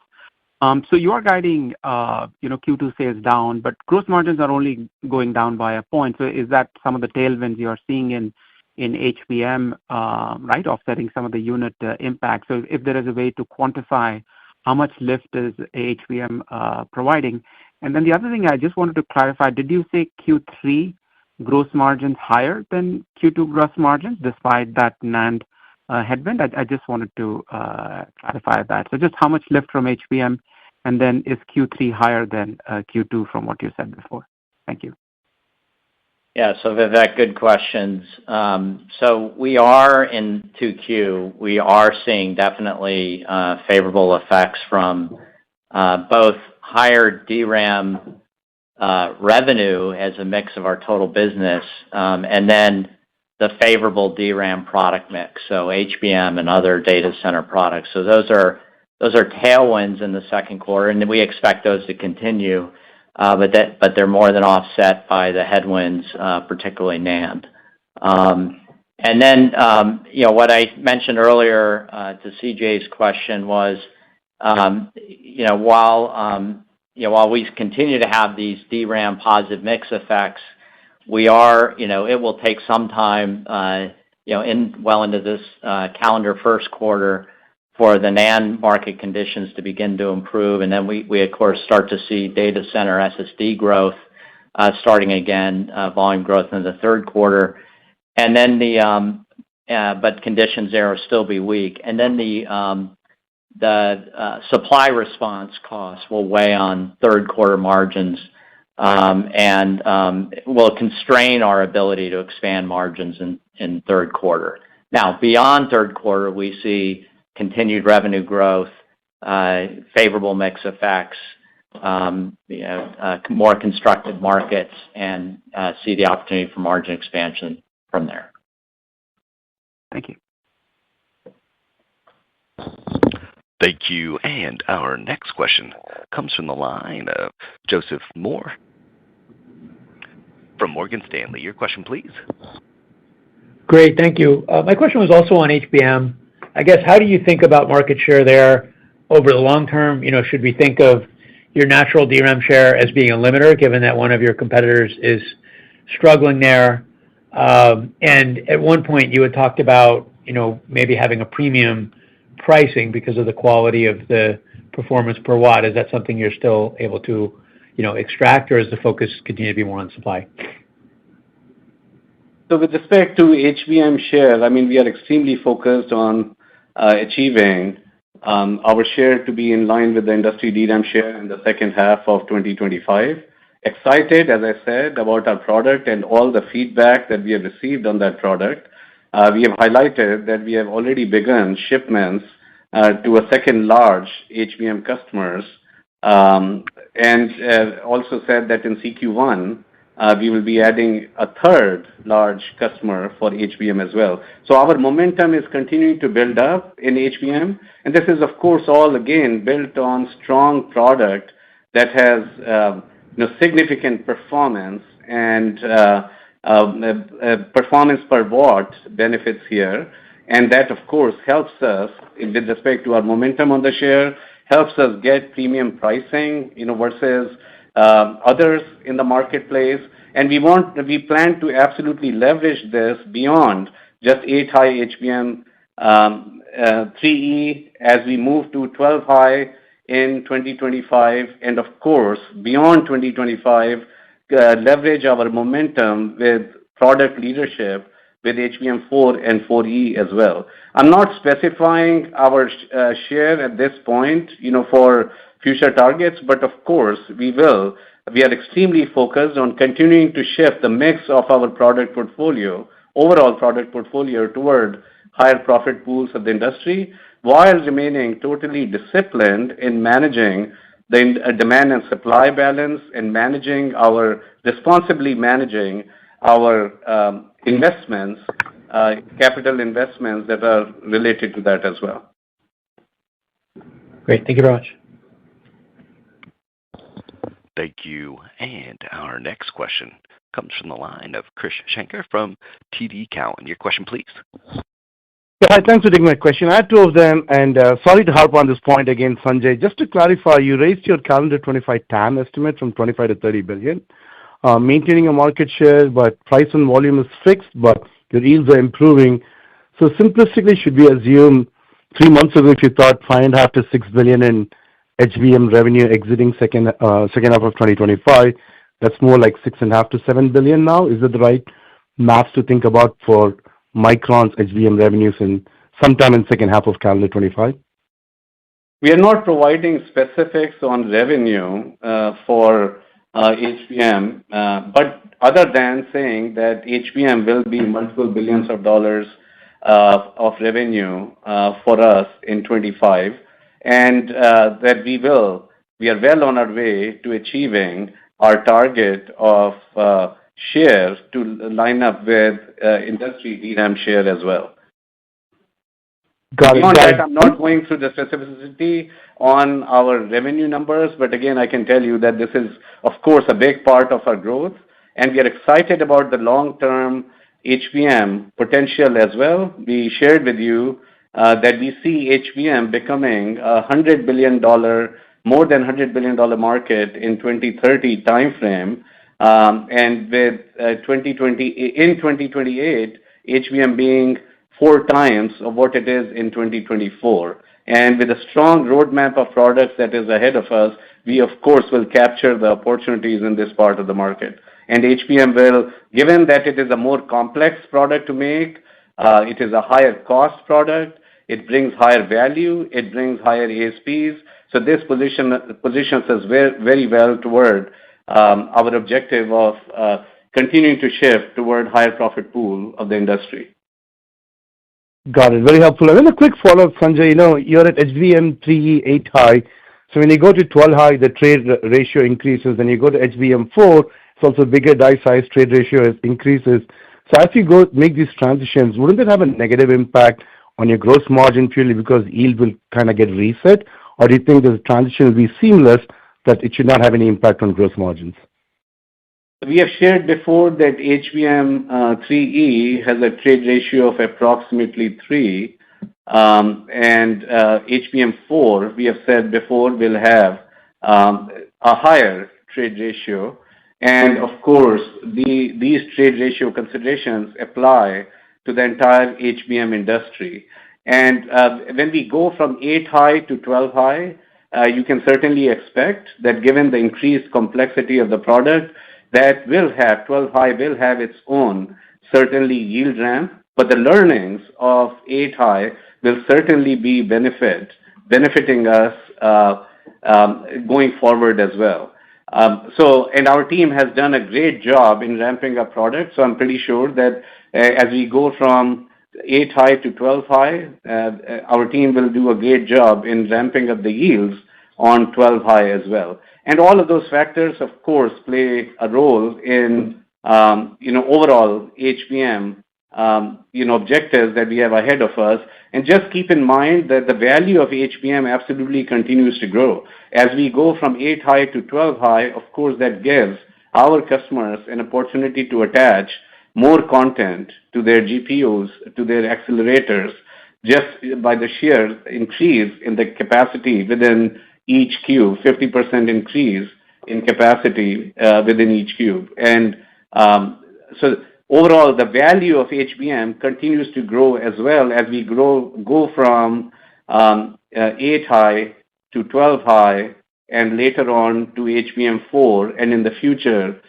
So you are guiding, Q2 sales down, but gross margins are only going down by a point. So is that some of the tailwinds you are seeing in HBM, right, offsetting some of the unit impact? So if there is a way to quantify how much lift is HBM providing? And then the other thing I just wanted to clarify, did you say Q3 gross margins higher than Q2 gross margins despite that NAND headwind? I just wanted to clarify that. So just how much lift from HBM, and then is Q3 higher than Q2 from what you said before? Thank you. Yeah, so Vivek, good questions. So we are in 2Q. We are seeing definitely favorable effects from both higher DRAM revenue as a mix of our total business, and then the favorable DRAM product mix, so HBM and other data center products. So those are tailwinds in the second quarter, and we expect those to continue, but they're more than offset by the headwinds, particularly NAND. And then, what I mentioned earlier to CJ's question was, while we continue to have these DRAM positive mix effects, it will take some time, into this calendar first quarter for the NAND market conditions to begin to improve, and then we of course start to see data center SSD growth starting again, volume growth in the third quarter, and then but conditions there will still be weak, and then the supply response costs will weigh on third quarter margins, and will constrain our ability to expand margins in third quarter. Now, beyond third quarter, we see continued revenue growth, favorable mix effects, more constructive markets, and see the opportunity for margin expansion from there. Thank you. Thank you. And our next question comes from the line of Joseph Moore from Morgan Stanley. Your question, please. Great, thank you. My question was also on HBM. I guess, how do you think about market share there over the long term? Should we think of your natural DRAM share as being a limiter, given that one of your competitors is struggling there? And at one point, you had talked about, maybe having a premium pricing because of the quality of the performance per watt. Is that something you're still able to, extract, or is the focus continue to be more on supply? So with respect to HBM share, we are extremely focused on achieving our share to be in line with the industry DRAM share in the second half of 2025. Excited, as I said, about our product and all the feedback that we have received on that product. We have highlighted that we have already begun shipments to a second large HBM customers, and also said that in CQ1, we will be adding a third large customer for HBM as well. So our momentum is continuing to build up in HBM, and this is, of course, all again built on strong product that has significant performance and performance per watt benefits here. And that, of course, helps us with respect to our momentum on the share, helps us get premium pricing, versus others in the marketplace. And we plan to absolutely leverage this beyond just 8-high HBM 3E as we move to 12-high in 2025, and of course, beyond 2025, leverage our momentum with product leadership with HBM4 and 4E as well. I'm not specifying our share at this point, for future targets, but of course, we will. We are extremely focused on continuing to shift the mix of our product portfolio, overall product portfolio, toward higher profit pools of the industry, while remaining totally disciplined in managing the demand and supply balance and responsibly managing our investments, capital investments that are related to that as well. Great. Thank you very much. Thank you. And our next question comes from the line of Krish Sankar from TD Cowen. Your question, please. Yeah, hi, thanks for taking my question. I had two of them, and sorry to harp on this point again, Sanjay. Just to clarify, you raised your calendar 25 TAM estimate from 25 to 30 billion, maintaining a market share, but price and volume is fixed, but your yields are improving. So simplistically, should we assume 3 months ago, if you thought 5.5 to 6 billion in HBM revenue exiting second half of 2025, that's more like 6.5 to 7 billion now? Is it the right math to think about for Micron's HBM revenues sometime in second half of calendar 25? We are not providing specifics on revenue for HBM, but other than saying that HBM will be multiple billions of dollars of revenue for us in 25, and that we are well on our way to achieving our target of shares to line up with industry DRAM share as well. Got it. Beyond that, I'm not going through the specificity on our revenue numbers, but again, I can tell you that this is, of course, a big part of our growth, and we are excited about the long-term HBM potential as well. We shared with you that we see HBM becoming $100 billion, more than $100 billion market in 2030 timeframe, and with 2028, HBM being 4 times of what it is in 2024. And with a strong roadmap of products that is ahead of us, we, of course, will capture the opportunities in this part of the market. And HBM will, given that it is a more complex product to make, it is a higher cost product, it brings higher value, it brings higher ASPs. So this positions us very, very well toward our objective of continuing to shift toward higher profit pool of the industry. Got it. Very helpful. And then a quick follow-up, Sanjay. You're at HBM3E 8-high. So when you go to 12-high, the trade ratio increases. When you go to HBM4, it's also bigger die size, trade ratio increases. So as you go make these transitions, wouldn't it have a negative impact on your gross margin purely because yield will kind of get reset? Or do you think the transition will be seamless, that it should not have any impact on gross margins? We have shared before that HBM3E has a trade ratio of approximately 3, and HBM4, we have said before, will have a higher trade ratio. And of course, these trade ratio considerations apply to the entire HBM industry. And when we go from 8-high to 12-high, you can certainly expect that given the increased complexity of the product, that 12-high will have its own certainly yield ramp, but the learnings of 8-high will certainly be benefiting us going forward as well. And our team has done a great job in ramping up products, so I'm pretty sure that as we go from 8-high to 12-high, our team will do a great job in ramping up the yields on 12-high as well. And all of those factors, of course, play a role in overall HBM objectives that we have ahead of us. And just keep in mind that the value of HBM absolutely continues to grow. As we go from 8-high to 12-high, of course, that gives our customers an opportunity to attach more content to their GPUs, to their accelerators, just by the sheer increase in the capacity within each cube, 50% increase in capacity within each cube. And so overall, the value of HBM continues to grow as well as we go from 8 high to 12 high and later on to HBM4, and in the future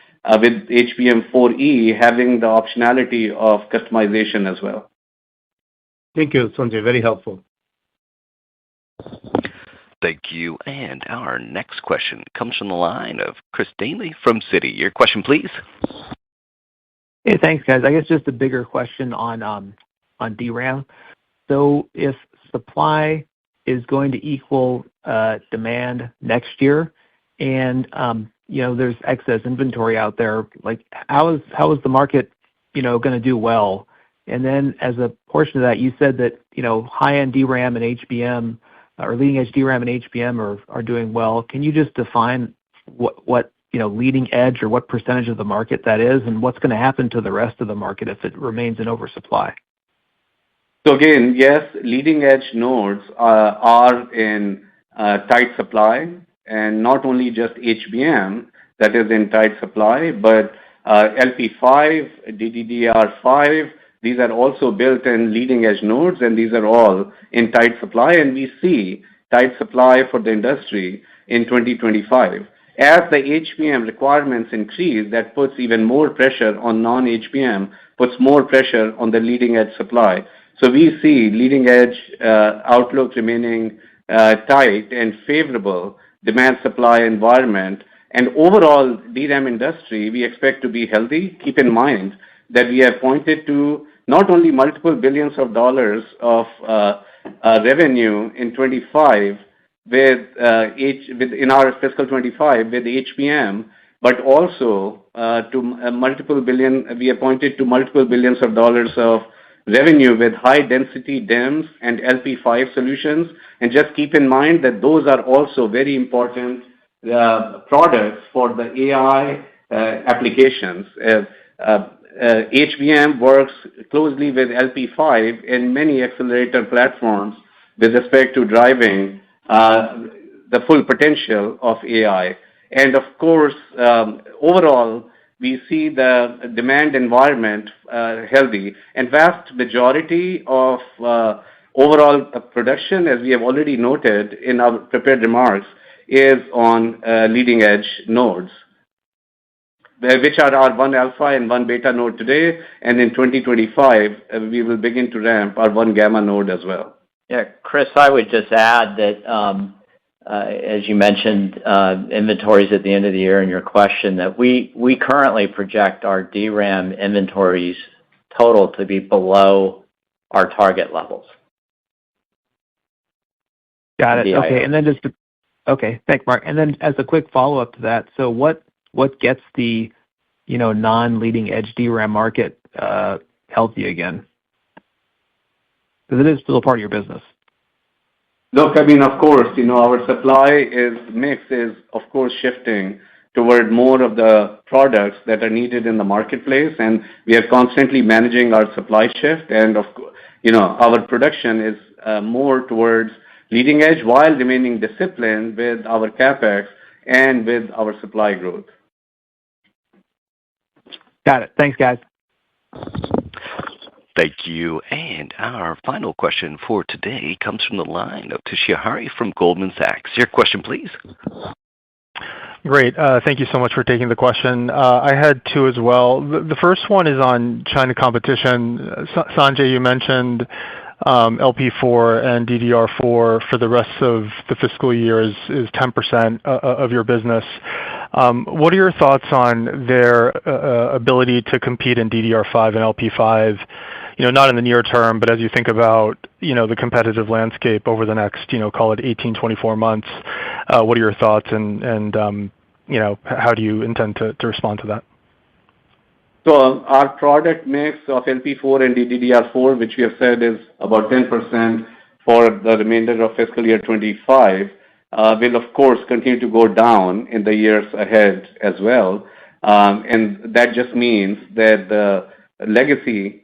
with HBM4E having the optionality of customization as well. Thank you, Sanjay. Very helpful. Thank you. And our next question comes from the line of Chris Danely from Citi. Your question, please. Hey, thanks, guys. I guess just a bigger question on DRAM. So if supply is going to equal demand next year, and there's excess inventory out there, like how is the market going to do well? And then as a portion of that, you said that high-end DRAM and HBM or leading-edge DRAM and HBM are doing well. Can you just define what leading edge or what percentage of the market that is, and what's going to happen to the rest of the market if it remains in oversupply? So again, yes, leading-edge nodes are in tight supply, and not only just HBM that is in tight supply, but LP5, DDR5, these are also built in leading-edge nodes, and these are all in tight supply, and we see tight supply for the industry in 2025. As the HBM requirements increase, that puts even more pressure on non-HBM, puts more pressure on the leading-edge supply. So we see leading-edge outlook remaining tight and favorable demand-supply environment. And overall, DRAM industry, we expect to be healthy. Keep in mind that we have pointed to not only multiple billions of dollars of revenue in 25 in our fiscal 25 with HBM, but also to multiple billion. We have pointed to multiple billions of dollars of revenue with high-density DIMMs and LP5 solutions. And just keep in mind that those are also very important products for the AI applications. HBM works closely with LP5 in many accelerator platforms with respect to driving the full potential of AI. And of course, overall, we see the demand environment healthy. And vast majority of overall production, as we have already noted in our prepared remarks, is on leading-edge nodes, which are our 1 alpha and 1 beta node today. And in 2025, we will begin to ramp our 1 gamma node as well. Yeah, Chris, I would just add that, as you mentioned, inventories at the end of the year in your question, that we currently project our DRAM inventories total to be below our target levels. Got it. Okay, and then okay, thanks, Mark. And then as a quick follow-up to that, so what gets the non-leading edge DRAM market healthy again? Because it is still a part of your business. Look, I mean, of course, our supply mix is, of course, shifting toward more of the products that are needed in the marketplace, and we are constantly managing our supply shift. And of course, our production is more towards leading edge while remaining disciplined with our capex and with our supply growth. Got it. Thanks, guys. Thank you. And our final question for today comes from the line of Toshiya Hari from Goldman Sachs. Your question, please. Great. Thank you so much for taking the question. I had two as well. The first one is on China competition. Sanjay, you mentioned LP4 and DDR4 for the rest of the fiscal year is 10% of your business. What are your thoughts on their ability to compete in DDR5 and LP5? Not in the near term, but as you think about, the competitive landscape over the next, call it 18, 24 months, what are your thoughts and how do you intend to respond to that? So our product mix of LP4 and DDR4, which we have said is about 10% for the remainder of fiscal year 25, will of course continue to go down in the years ahead as well. And that just means that the legacy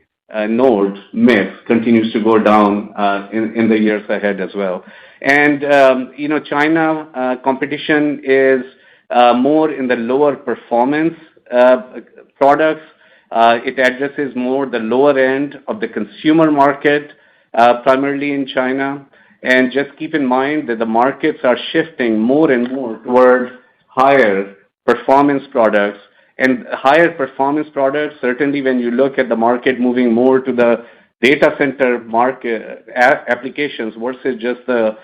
node mix continues to go down in the years ahead as well. And China competition is more in the lower performance products. It addresses more the lower end of the consumer market, primarily in China. And just keep in mind that the markets are shifting more and more towards higher performance products. And higher performance products, certainly when you look at the market moving more to the data center market applications versus just the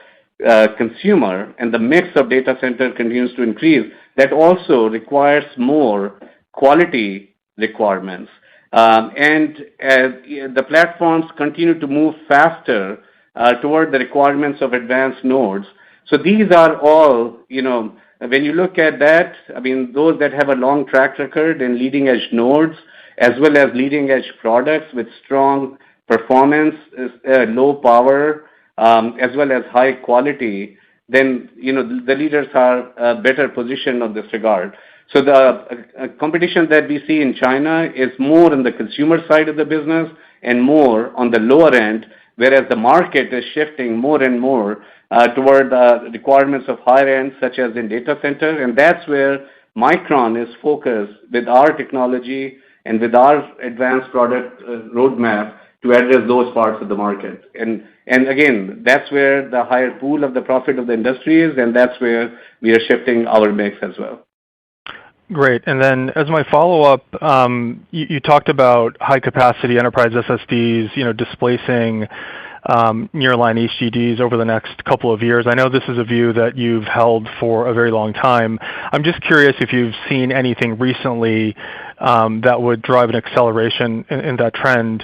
consumer, and the mix of data center continues to increase, that also requires more quality requirements. And as the platforms continue to move faster toward the requirements of advanced nodes. So these are all, when you look at that, I mean, those that have a long track record in leading edge nodes, as well as leading edge products with strong performance, low power, as well as high quality, then, the leaders are better positioned on this regard. So the competition that we see in China is more on the consumer side of the business and more on the lower end, whereas the market is shifting more and more toward the requirements of higher end, such as in data center. And that's where Micron is focused with our technology and with our advanced product roadmap to address those parts of the market. And again, that's where the higher pool of the profit of the industry is, and that's where we are shifting our mix as well. Great. And then as my follow-up, you talked about high-capacity enterprise SSDs, displacing nearline HDDs over the next couple of years. I know this is a view that you've held for a very long time. I'm just curious if you've seen anything recently that would drive an acceleration in that trend.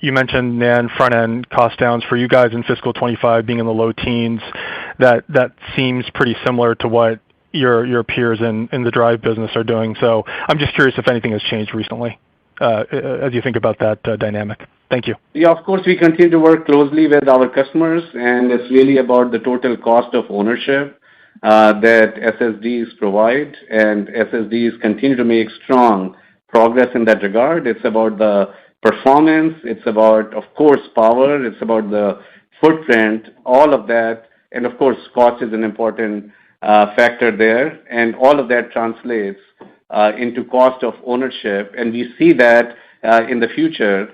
You mentioned NAND front-end cost downs for you guys in fiscal 25 being in the low teens. That seems pretty similar to what your peers in the drive business are doing. So I'm just curious if anything has changed recently as you think about that dynamic. Thank you. Yeah, of course, we continue to work closely with our customers, and it's really about the total cost of ownership that SSDs provide, and SSDs continue to make strong progress in that regard. It's about the performance, it's about, of course, power, it's about the footprint, all of that, and of course, cost is an important factor there, and all of that translates into cost of ownership. And we see that in the future,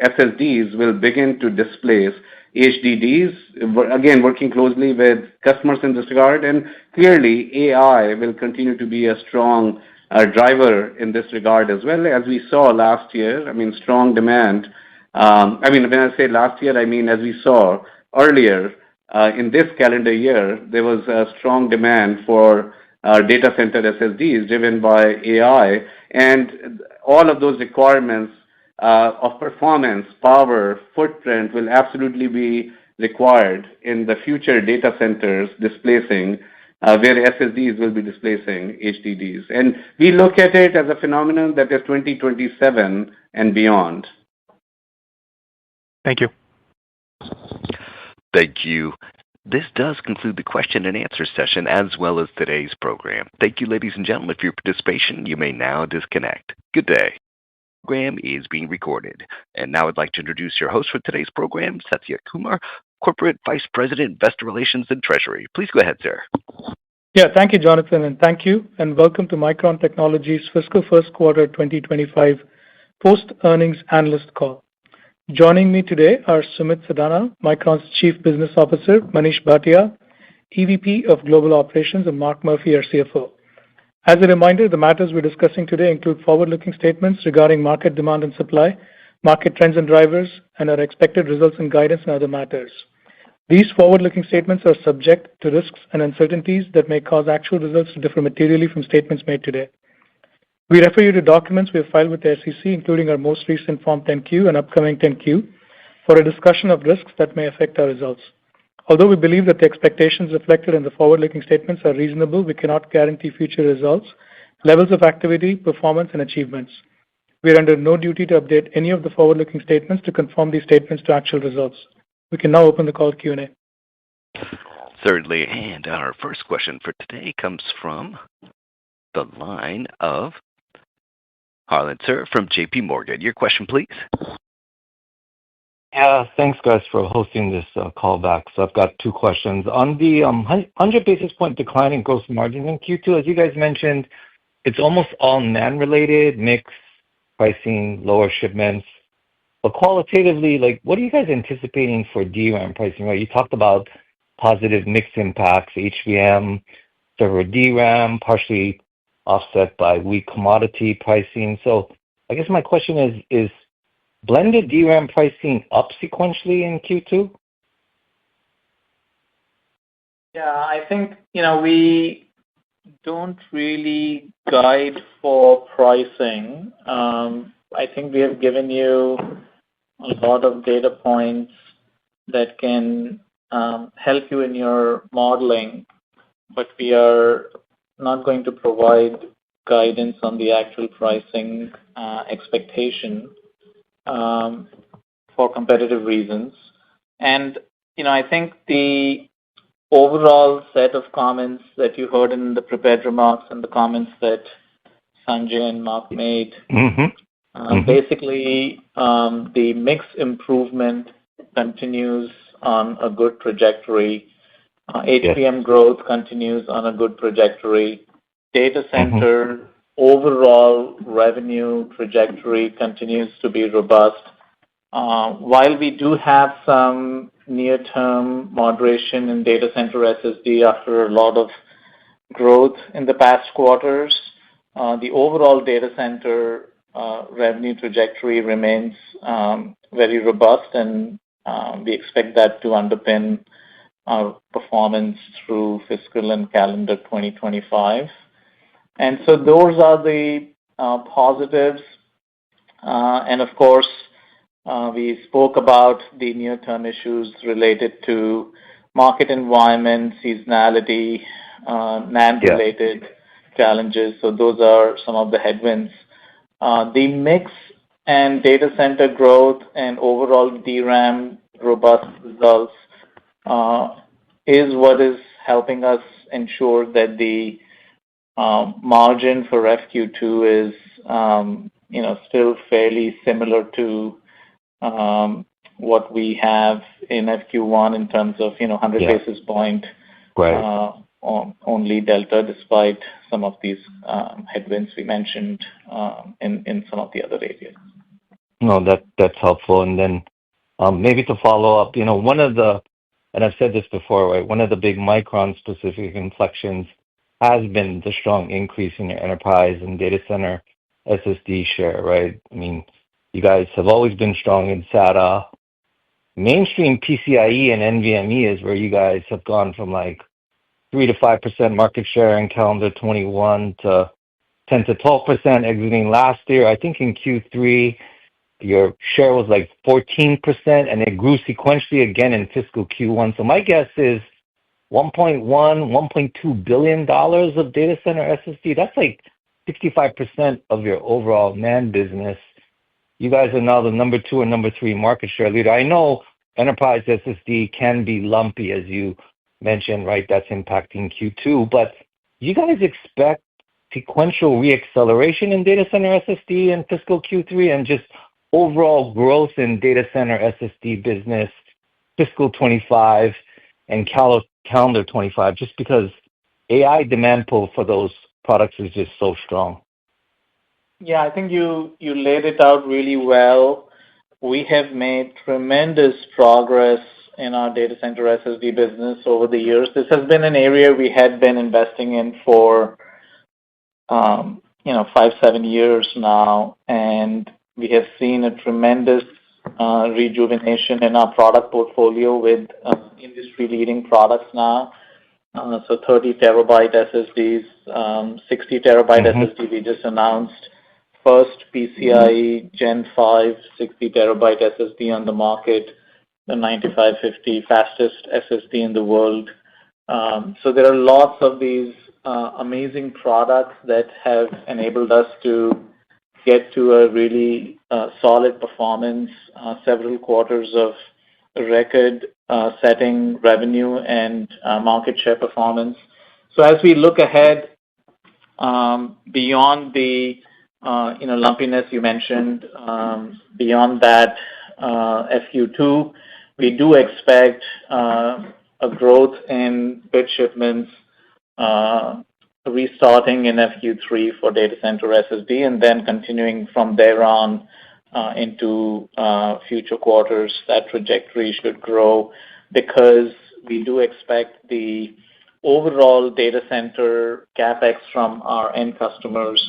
SSDs will begin to displace HDDs, again, working closely with customers in this regard. And clearly, AI will continue to be a strong driver in this regard as well, as we saw last year. I mean, strong demand. When I say last year, I mean as we saw earlier in this calendar year, there was a strong demand for data center SSDs driven by AI, and all of those requirements of performance, power, footprint will absolutely be required in the future data centers displacing, where SSDs will be displacing HDDs. And we look at it as a phenomenon that is 2027 and beyond. Thank you. Thank you. This does conclude the question and answer session as well as today's program. Thank you, ladies and gentlemen, for your participation. You may now disconnect. Good day. The program is being recorded. And now I'd like to introduce your host for today's program, Satya Kumar, Corporate Vice President, Investor Relations and Treasury. Please go ahead, sir. Yeah, thank you, Jonathan, and thank you, and welcome to Micron Technology's fiscal first quarter 2025 post-earnings analyst call. Joining me today are Sumit Sadana, Micron's Chief Business Officer, Manish Bhatia, EVP of Global Operations, and Mark Murphy, our CFO. As a reminder, the matters we're discussing today include forward-looking statements regarding market demand and supply, market trends and drivers, and our expected results and guidance and other matters. These forward-looking statements are subject to risks and uncertainties that may cause actual results to differ materially from statements made today. We refer you to documents we have filed with the SEC, including our most recent Form 10-Q and upcoming 10-Q, for a discussion of risks that may affect our results. Although we believe that the expectations reflected in the forward-looking statements are reasonable, we cannot guarantee future results, levels of activity, performance, and achievements. We are under no duty to update any of the forward-looking statements to conform these statements to actual results. We can now open the call to Q&A. Certainly, and our first question for today comes from the line of Harlan Sur from J.P. Morgan. Your question, please. Yeah, thanks, guys, for hosting this call back. So I've got two questions. On the 100 basis point decline in gross margin in Q2, as you guys mentioned, it's almost all NAND-related, mix, pricing, lower shipments. But qualitatively, what are you guys anticipating for DRAM pricing? Right? You talked about positive mix impacts, HBM, server DRAM, partially offset by weak commodity pricing. So I guess my question is blended DRAM pricing up sequentially in Q2? Yeah, I think, we don't really guide for pricing. I think we have given you a lot of data points that can help you in your modeling, but we are not going to provide guidance on the actual pricing expectation for competitive reasons. And, I think the overall set of comments that you heard in the prepared remarks and the comments that Sanjay and Mark made, basically the mix improvement continues on a good trajectory. HBM growth continues on a good trajectory. Data center overall revenue trajectory continues to be robust. While we do have some near-term moderation in data center SSD after a lot of growth in the past quarters, the overall data center revenue trajectory remains very robust, and we expect that to underpin our performance through fiscal and calendar 2025. And so those are the positives. And of course, we spoke about the near-term issues related to market environment, seasonality, NAND-related challenges. So those are some of the headwinds. The mix and data center growth and overall DRAM robust results is what is helping us ensure that the margin for FQ2 is still fairly similar to what we have in FQ1 in terms of 100 basis point only delta, despite some of these headwinds we mentioned in some of the other areas. No, that's helpful. And then maybe to follow up, one of the, and I've said this before, right? One of the big Micron-specific inflections has been the strong increase in your enterprise and data center SSD share, right? I mean, you guys have always been strong in SATA. Mainstream PCIe and NVMe is where you guys have gone from 3 to 5% market share in calendar 21 to 10 to 12% exiting last year. I think in Q3, your share was 14%, and it grew sequentially again in fiscal Q1. So my guess is $1.2 billion of data center SSD. That's 65% of your overall NAND business. You guys are now the number 2 or number 3 market share leader. I know enterprise SSD can be lumpy, as you mentioned, right? That's impacting Q2. But do you guys expect sequential reacceleration in data center SSD in fiscal Q3 and just overall growth in data center SSD business fiscal 25 and calendar 25, just because AI demand pull for those products is just so strong? Yeah, I think you laid it out really well. We have made tremendous progress in our data center SSD business over the years. This has been an area we had been investing in for 5-7 years now, and we have seen a tremendous rejuvenation in our product portfolio with industry-leading products now. So 30 terabyte SSDs, 60 terabyte SSD we just announced. First PCIe Gen 5 60 terabyte SSD on the market, the 9550 fastest SSD in the world. So there are lots of these amazing products that have enabled us to get to a really solid performance, several quarters of record-setting revenue and market share performance. So as we look ahead beyond the lumpiness you mentioned. Beyond that, FQ2, we do expect a growth in bit shipments restarting in FQ3 for data center SSD, and then continuing from there on into future quarters. That trajectory should grow because we do expect the overall data center CapEx from our end customers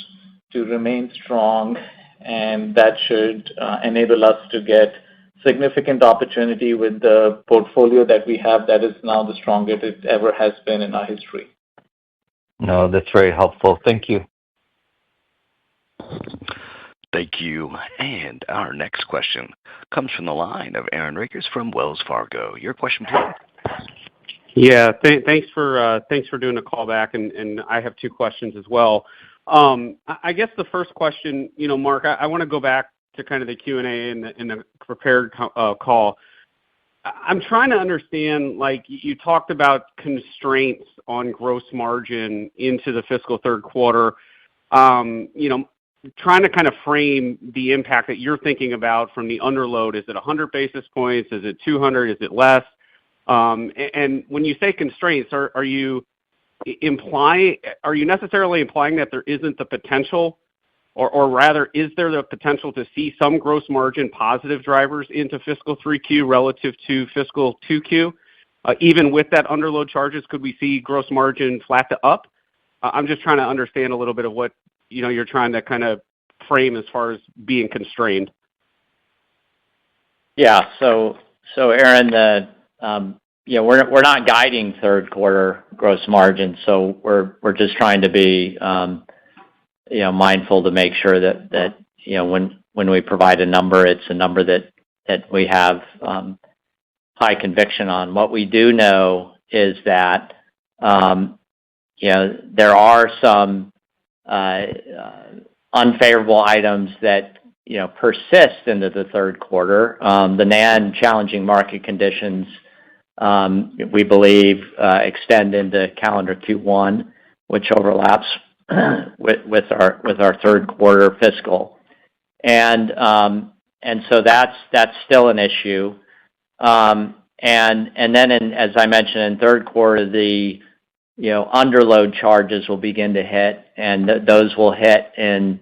to remain strong, and that should enable us to get significant opportunity with the portfolio that we have that is now the strongest it ever has been in our history. No, that's very helpful. Thank you. Thank you. And our next question comes from the line of Aaron Rakers from Wells Fargo. Your question, please. Yeah, thanks for doing a call back, and I have two questions as well. I guess the first question, Mark, I want to go back to kind of the Q&A in the prepared call. I'm trying to understand, like you talked about constraints on gross margin into the fiscal third quarter. Trying to kind of frame the impact that you're thinking about from the underload. Is it 100 basis points? Is it 200? Is it less? And when you say constraints, are you necessarily implying that there isn't the potential, or rather, is there the potential to see some gross margin positive drivers into fiscal 3Q relative to fiscal 2Q? Even with that underload charges, could we see gross margin flat to up? I'm just trying to understand a little bit of what you're trying to kind of frame as far as being constrained. Yeah. So Aaron, we're not guiding third quarter gross margin, so we're just trying to be mindful to make sure that when we provide a number, it's a number that we have high conviction on. What we do know is that there are some unfavorable items that persist into the third quarter. The NAND challenging market conditions, we believe, extend into calendar Q1, which overlaps with our third quarter fiscal, and so that's still an issue. And then, as I mentioned, in third quarter, the underload charges will begin to hit, and those will hit in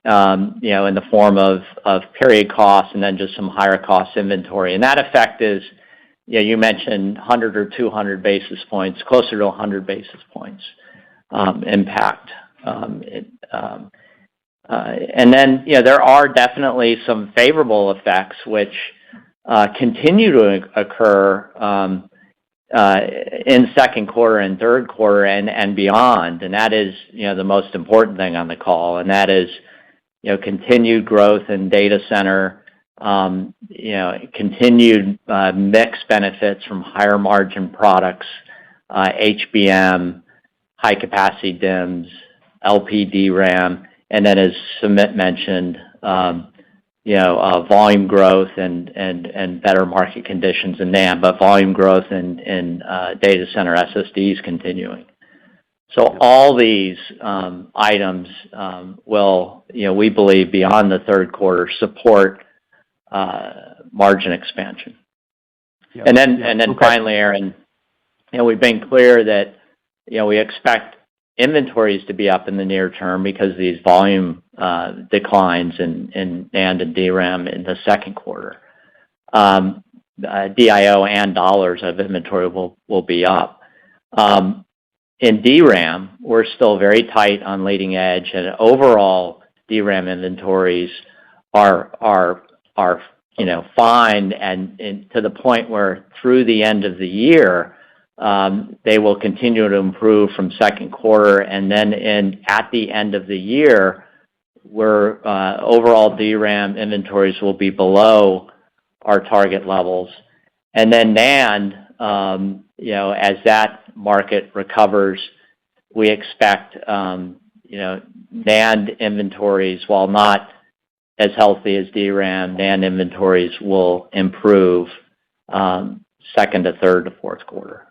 the form of period costs and then just some higher cost inventory. And that effect is, you mentioned 100 or 200 basis points, closer to 100 basis points impact. And then, there are definitely some favorable effects which continue to occur in second quarter and third quarter and beyond. And that is, the most important thing on the call, and that is, continued growth in data center, continued mix benefits from higher margin products, HBM, high capacity DIMMs, LPDRAM, and then, as Sumit mentioned, volume growth and better market conditions in NAND, but volume growth in data center SSDs continuing. So all these items will, we believe, beyond the third quarter, support margin expansion. Yep. And then finally, Aaron, we've been clear that we expect inventories to be up in the near term because of these volume declines in NAND and DRAM in the second quarter. DIO and dollars of inventory will be up. In DRAM, we're still very tight on leading edge, and overall DRAM inventories are fine, and to the point where through the end of the year, they will continue to improve from second quarter, and then at the end of the year, where overall DRAM inventories will be below our target levels. And then NAND, as that market recovers, we expect NAND inventories, while not as healthy as DRAM, NAND inventories will improve second to third to fourth quarter.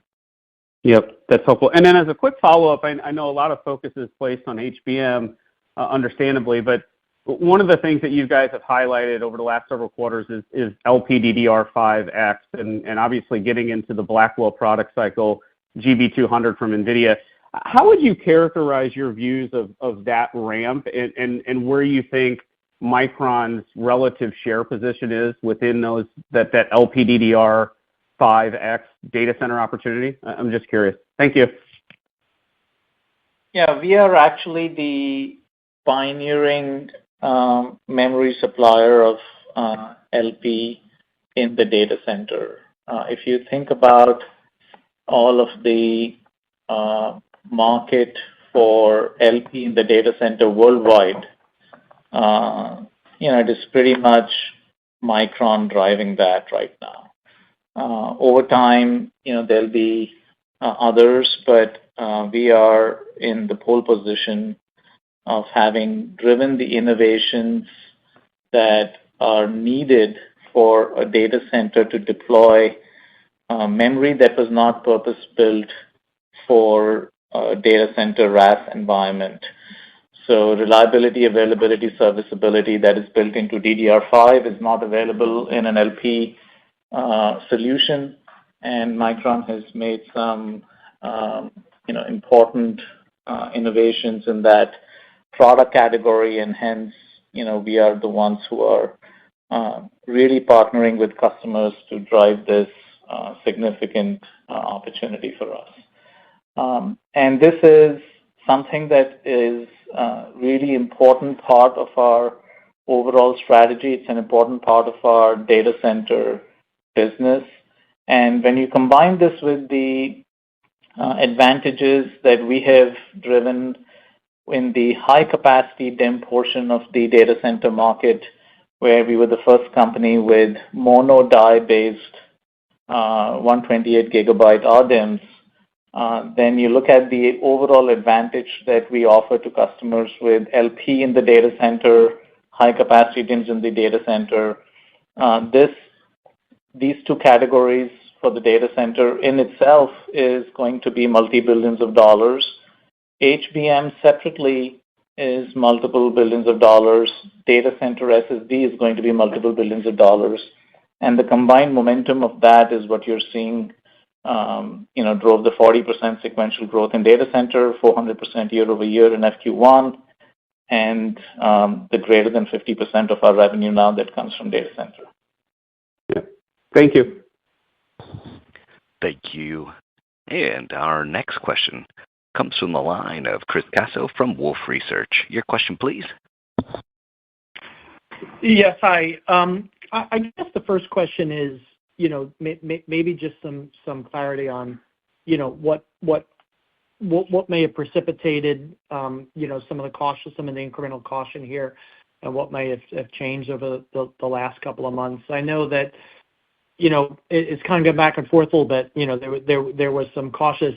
Yep, that's helpful. And then as a quick follow-up, I know a lot of focus is placed on HBM, understandably, but One of the things that you guys have highlighted over the last several quarters is LPDDR5X, and obviously getting into the Blackwell product cycle, GB200 from NVIDIA. How would you characterize your views of that ramp and where you think Micron's relative share position is within that LPDDR5X data center opportunity? I'm just curious. Thank you. Yeah, we are actually the pioneering memory supplier of LP in the data center. If you think about all of the market for LP in the data center worldwide, it is pretty much Micron driving that right now. Over time, there'll be others, but we are in the pole position of having driven the innovations that are needed for a data center to deploy memory that was not purpose-built for a data center RAS environment. So reliability, availability, serviceability that is built into DDR5 is not available in an LP solution, and Micron has made some important innovations in that product category, and hence, we are the ones who are really partnering with customers to drive this significant opportunity for us. And this is something that is a really important part of our overall strategy. It's an important part of our data center business. And when you combine this with the advantages that we have driven in the high-capacity DIMM portion of the data center market, where we were the first company with mono die-based 128 gigabyte RDIMMs, then you look at the overall advantage that we offer to customers with LP in the data center, high-capacity DIMMs in the data center. These two categories for the data center in itself is going to be multi-billions of dollars. HBM separately is multiple billions of dollars. Data center SSD is going to be multiple billions of dollars. And the combined momentum of that is what you're seeing drove the 40% sequential growth in data center, 400% year over year in FQ1, and the greater than 50% of our revenue now that comes from data center. Yeah. Thank you. Thank you. And our next question comes from the line of Chris Caso from Wolfe Research. Your question, please. Yes, hi. I guess the first question is, maybe just some clarity on, what may have precipitated, some of the incremental caution here, and what may have changed over the last couple of months. I know that, it's kind of gone back and forth a little bit. There was some cautious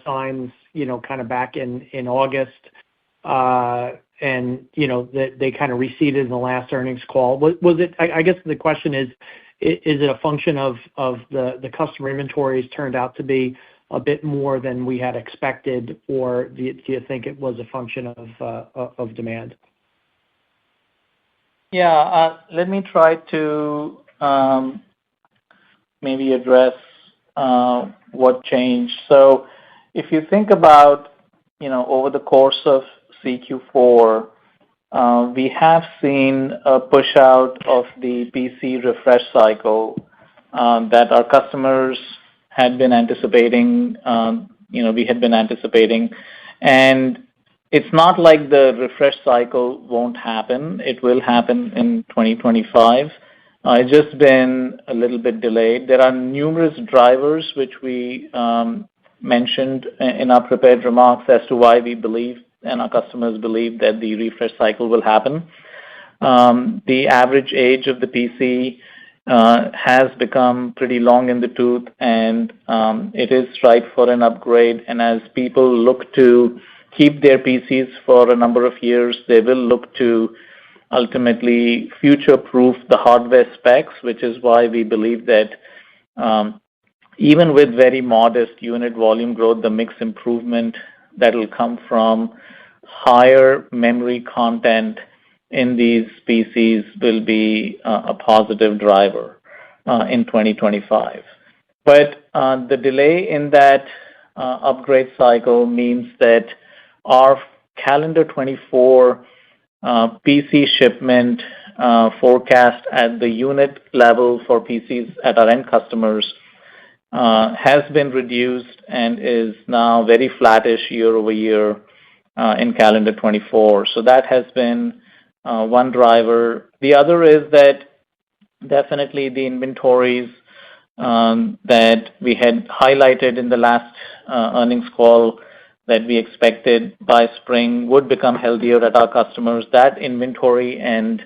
signs, kind of back in August, and they kind of receded in the last earnings call. Was it? I guess the question is it a function of the customer inventories turned out to be a bit more than we had expected, or do you think it was a function of demand? Yeah, let me try to maybe address what changed. So if you think about, over the course of CQ4, we have seen a push out of the PC refresh cycle that our customers had been anticipating, we had been anticipating. And it's not like the refresh cycle won't happen. It will happen in 2025. It's just been a little bit delayed. There are numerous drivers which we mentioned in our prepared remarks as to why we believe and our customers believe that the refresh cycle will happen. The average age of the PC has become pretty long in the tooth, and it is ripe for an upgrade. And as people look to keep their PCs for a number of years, they will look to ultimately future-proof the hardware specs, which is why we believe that even with very modest unit volume growth, the mix improvement that will come from higher memory content in these PCs will be a positive driver in 2025. But the delay in that upgrade cycle means that our calendar 24 PC shipment forecast at the unit level for PCs at our end customers has been reduced and is now very flattish year over year in calendar 24. So that has been one driver. The other is that definitely the inventories that we had highlighted in the last earnings call that we expected by spring would become healthier at our customers. That inventory and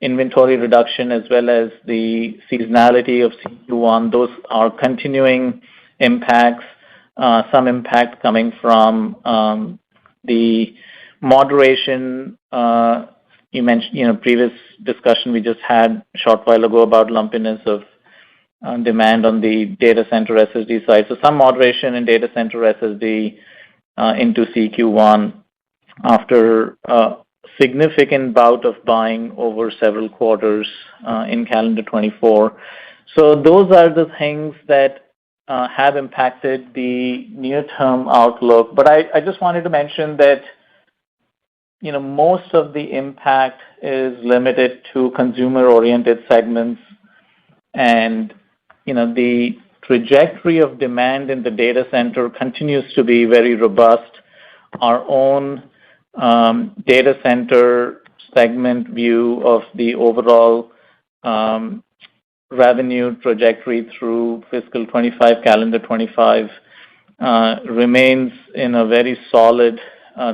inventory reduction, as well as the seasonality of CQ1, those are continuing impacts. Some impact coming from the moderation. You mentioned, previous discussion we just had a short while ago about lumpiness of demand on the data center SSD side. So some moderation in data center SSD into CQ1 after a significant bout of buying over several quarters in calendar 24. So those are the things that have impacted the near-term outlook. But I just wanted to mention that most of the impact is limited to consumer-oriented segments, and the trajectory of demand in the data center continues to be very robust. Our own data center segment view of the overall revenue trajectory through fiscal 25, calendar 25, remains in a very solid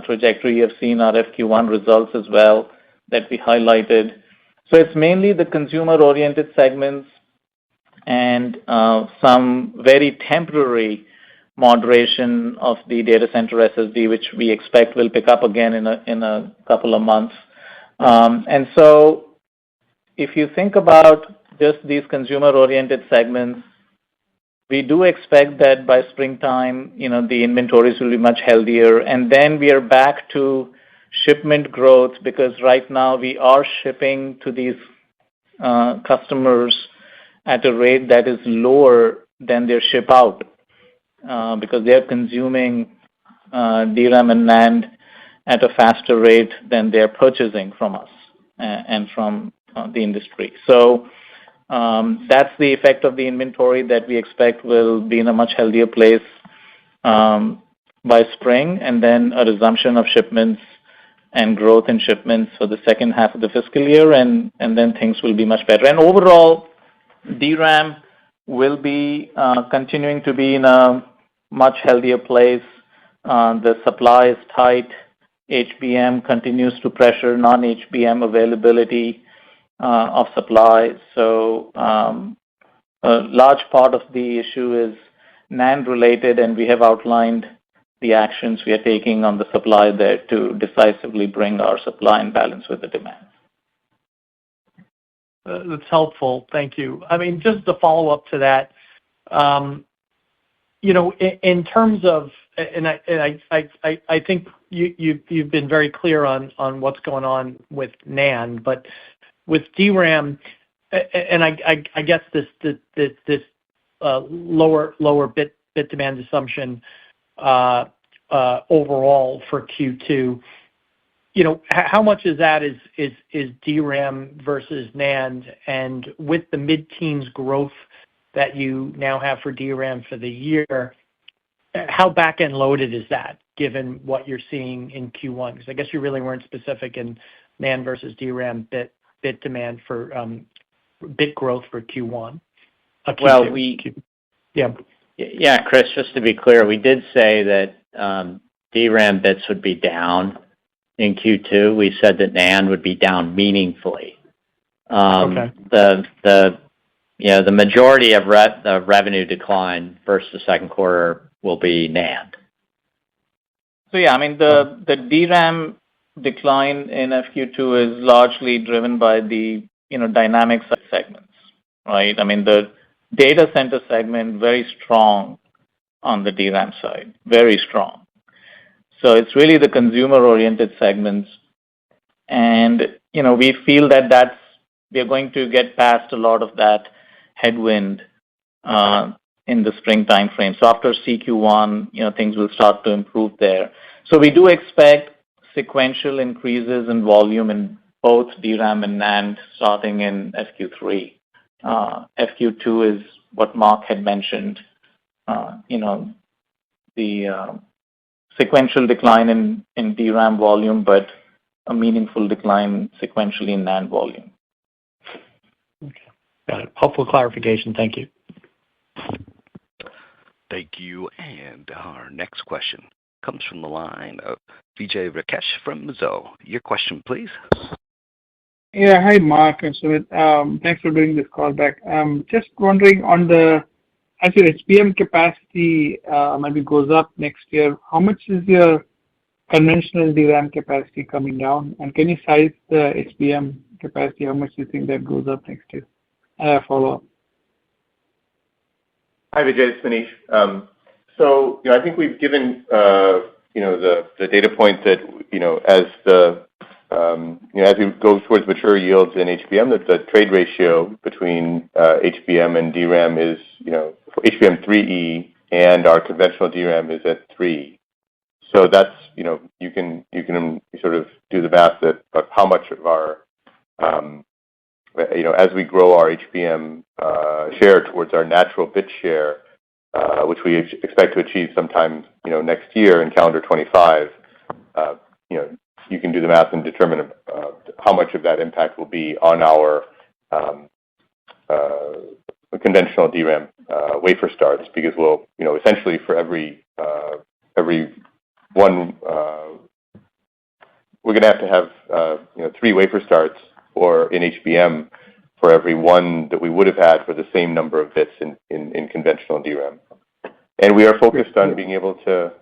trajectory. You have seen our FQ1 results as well that we highlighted. So it's mainly the consumer-oriented segments and some very temporary moderation of the data center SSD, which we expect will pick up again in a couple of months. And so if you think about just these consumer-oriented segments, we do expect that by springtime, the inventories will be much healthier. And then we are back to shipment growth, because right now we are shipping to these customers at a rate that is lower than their ship out, because they are consuming DRAM and NAND at a faster rate than they're purchasing from us and from the industry. So that's the effect of the inventory that we expect will be in a much healthier place by spring, and then a resumption of shipments and growth in shipments for the second half of the fiscal year, and then things will be much better. And overall, DRAM will be continuing to be in a much healthier place. The supply is tight. HBM continues to pressure non-HBM availability of supply. So a large part of the issue is NAND related, and we have outlined the actions we are taking on the supply there to decisively bring our supply in balance with the demand. That's helpful. Thank you. I mean, just to follow up to that, in terms of, and I think you've been very clear on what's going on with NAND, but with DRAM, and I guess this lower bit demand assumption overall for Q2, how much of that is DRAM versus NAND? And with the mid-teens growth that you now have for DRAM for the year, how back-end loaded is that, given what you're seeing in Q1? Because I guess you really weren't specific in NAND versus DRAM bit demand for bit growth for Q1. Well, Yeah, Chris, just to be clear, we did say that DRAM bits would be down in Q2. We said that NAND would be down meaningfully. Okay. The majority of the revenue decline versus the second quarter will be NAND. So yeah, I mean, the DRAM decline in FQ2 is largely driven by the dynamic segments, right? I mean, the data center segment, very strong on the DRAM side, very strong. So it's really the consumer-oriented segments. And we feel that we are going to get past a lot of that headwind in the spring timeframe. So after CQ1, things will start to improve there. So we do expect sequential increases in volume in both DRAM and NAND starting in FQ3. FQ2 is what Mark had mentioned, the sequential decline in DRAM volume, but a meaningful decline sequentially in NAND volume. Okay. Got it. Helpful clarification. Thank you. Thank you. And our next question comes from the line of Vijay Rakesh from Mizuho. Your question, please. Yeah. Hi, Mark and Sumit. Thanks for doing this call back. Just wondering as your HBM capacity maybe goes up next year, how much is your conventional DRAM capacity coming down? And can you size the HBM capacity? How much do you think that goes up next year? Follow-up. Hi, Vijay. It's Manish. So I think we've given the data point that as we go towards mature yields in HBM, that the trade ratio between HBM and DRAM is HBM 3E and our conventional DRAM is at 3. So that's you can sort of do the math that how much of our as we grow our HBM share towards our natural bit share, which we expect to achieve sometime next year in calendar 25, you can do the math and determine how much of that impact will be on our conventional DRAM wafer starts, because we'll essentially for every one we're going to have 3 wafer starts or in HBM for every one that we would have had for the same number of bits in conventional DRAM. And we are focused on being able to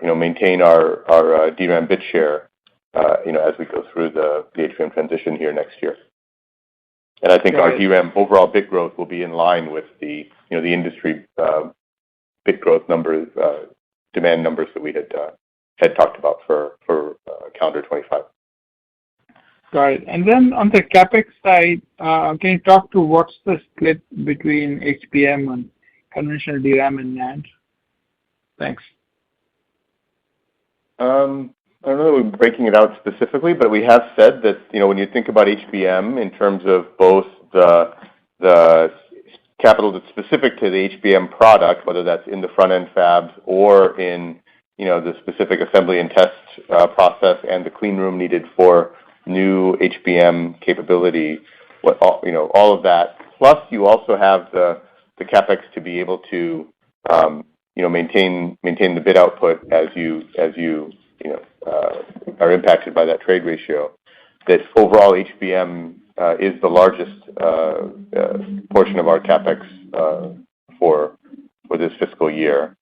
maintain our DRAM bit share as we go through the HBM transition here next year. And I think our DRAM overall bit growth will be in line with the industry bit growth numbers, demand numbers that we had talked about for calendar 25. Got it. And then on the CapEx side, can you talk to what's the split between HBM and conventional DRAM and NAND? Thanks. I don't know that we're breaking it out specifically, but we have said that when you think about HBM in terms of both the capital that's specific to the HBM product, whether that's in the front-end fabs or in the specific assembly and test process and the clean room needed for new HBM capability, all of that. Plus, you also have the capex to be able to maintain the bit output as you are impacted by that trade ratio. That overall HBM is the largest portion of our capex for this fiscal year.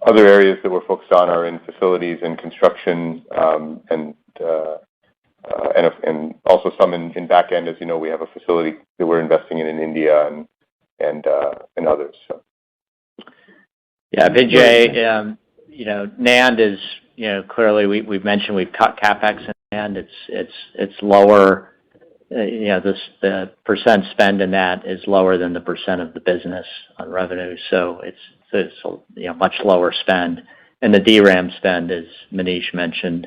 Other areas that we're focused on are in facilities and construction, and also some in back end. As you know, we have a facility that we're investing in India and others. So. Yeah, Vijay, NAND is clearly we've mentioned we've cut capex in NAND. It's lower. The percent spend in that is lower than the percent of the business on revenue. So it's much lower spend. And the DRAM spend, as Manish mentioned,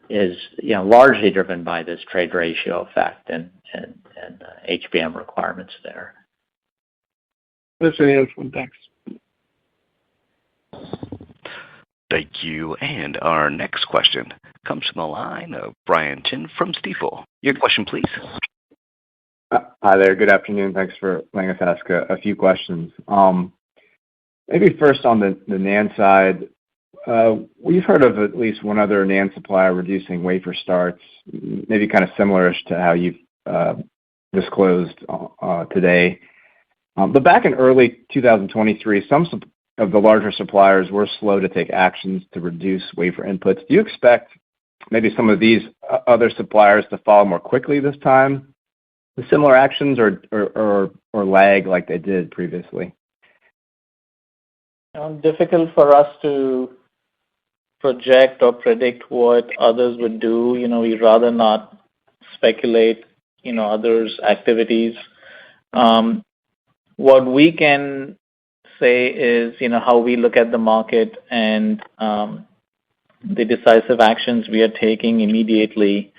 is largely driven by this trade ratio effect and HBM requirements there. That's very helpful. Thanks. Thank you. And our next question comes from the line of Brian Chin from Stifel. Your question, please. Hi there. Good afternoon. Thanks for letting us ask a few questions. Maybe first on the NAND side, we've heard of at least one other NAND supplier reducing wafer starts, maybe kind of similar-ish to how you've disclosed today. But back in early 2023, some of the larger suppliers were slow to take actions to reduce wafer inputs. Do you expect maybe some of these other suppliers to follow more quickly this time with similar actions or lag like they did previously? Difficult for us to project or predict what others would do. We'd rather not speculate, others' activities. What we can say is, how we look at the market and the decisive actions we are taking immediately.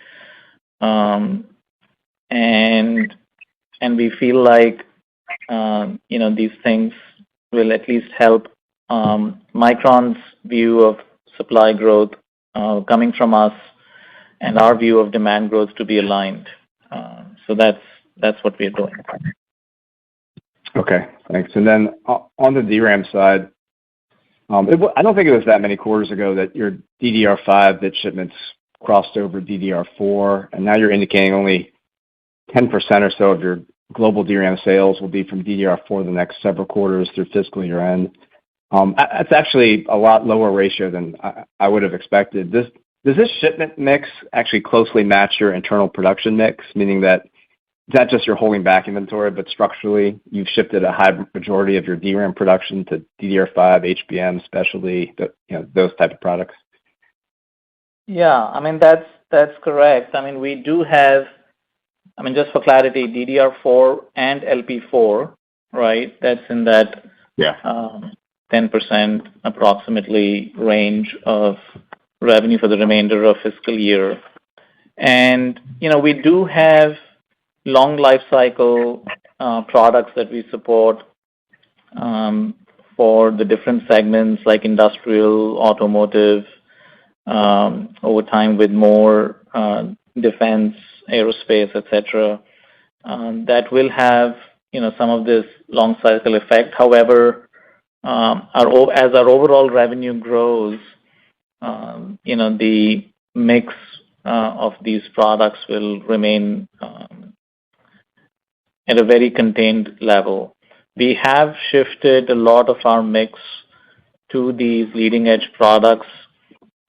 And we feel like, these things will at least help Micron's view of supply growth coming from us and our view of demand growth to be aligned. So that's what we're doing. Okay, thanks. And then on the DRAM side, I don't think it was that many quarters ago that your DDR5 bit shipments crossed over DDR4, and now you're indicating only 10% or so of your global DRAM sales will be from DDR4 the next several quarters through fiscal year end. That's actually a lot lower ratio than I would have expected. Does this shipment mix actually closely match your internal production mix, meaning that it's not just you're holding back inventory, but structurally you've shifted a high majority of your DRAM production to DDR5, HBM, specialty, those type of products? Yeah, that's correct. We do have, just for clarity, DDR4 and LP4, right? That's in that 10% approximately range of revenue for the remainder of fiscal year. And, we do have long life cycle products that we support for the different segments like industrial, automotive, over time with more defense, aerospace, etc. That will have, some of this long cycle effect. However, as our overall revenue grows, the mix of these products will remain at a very contained level. We have shifted a lot of our mix to these leading edge products,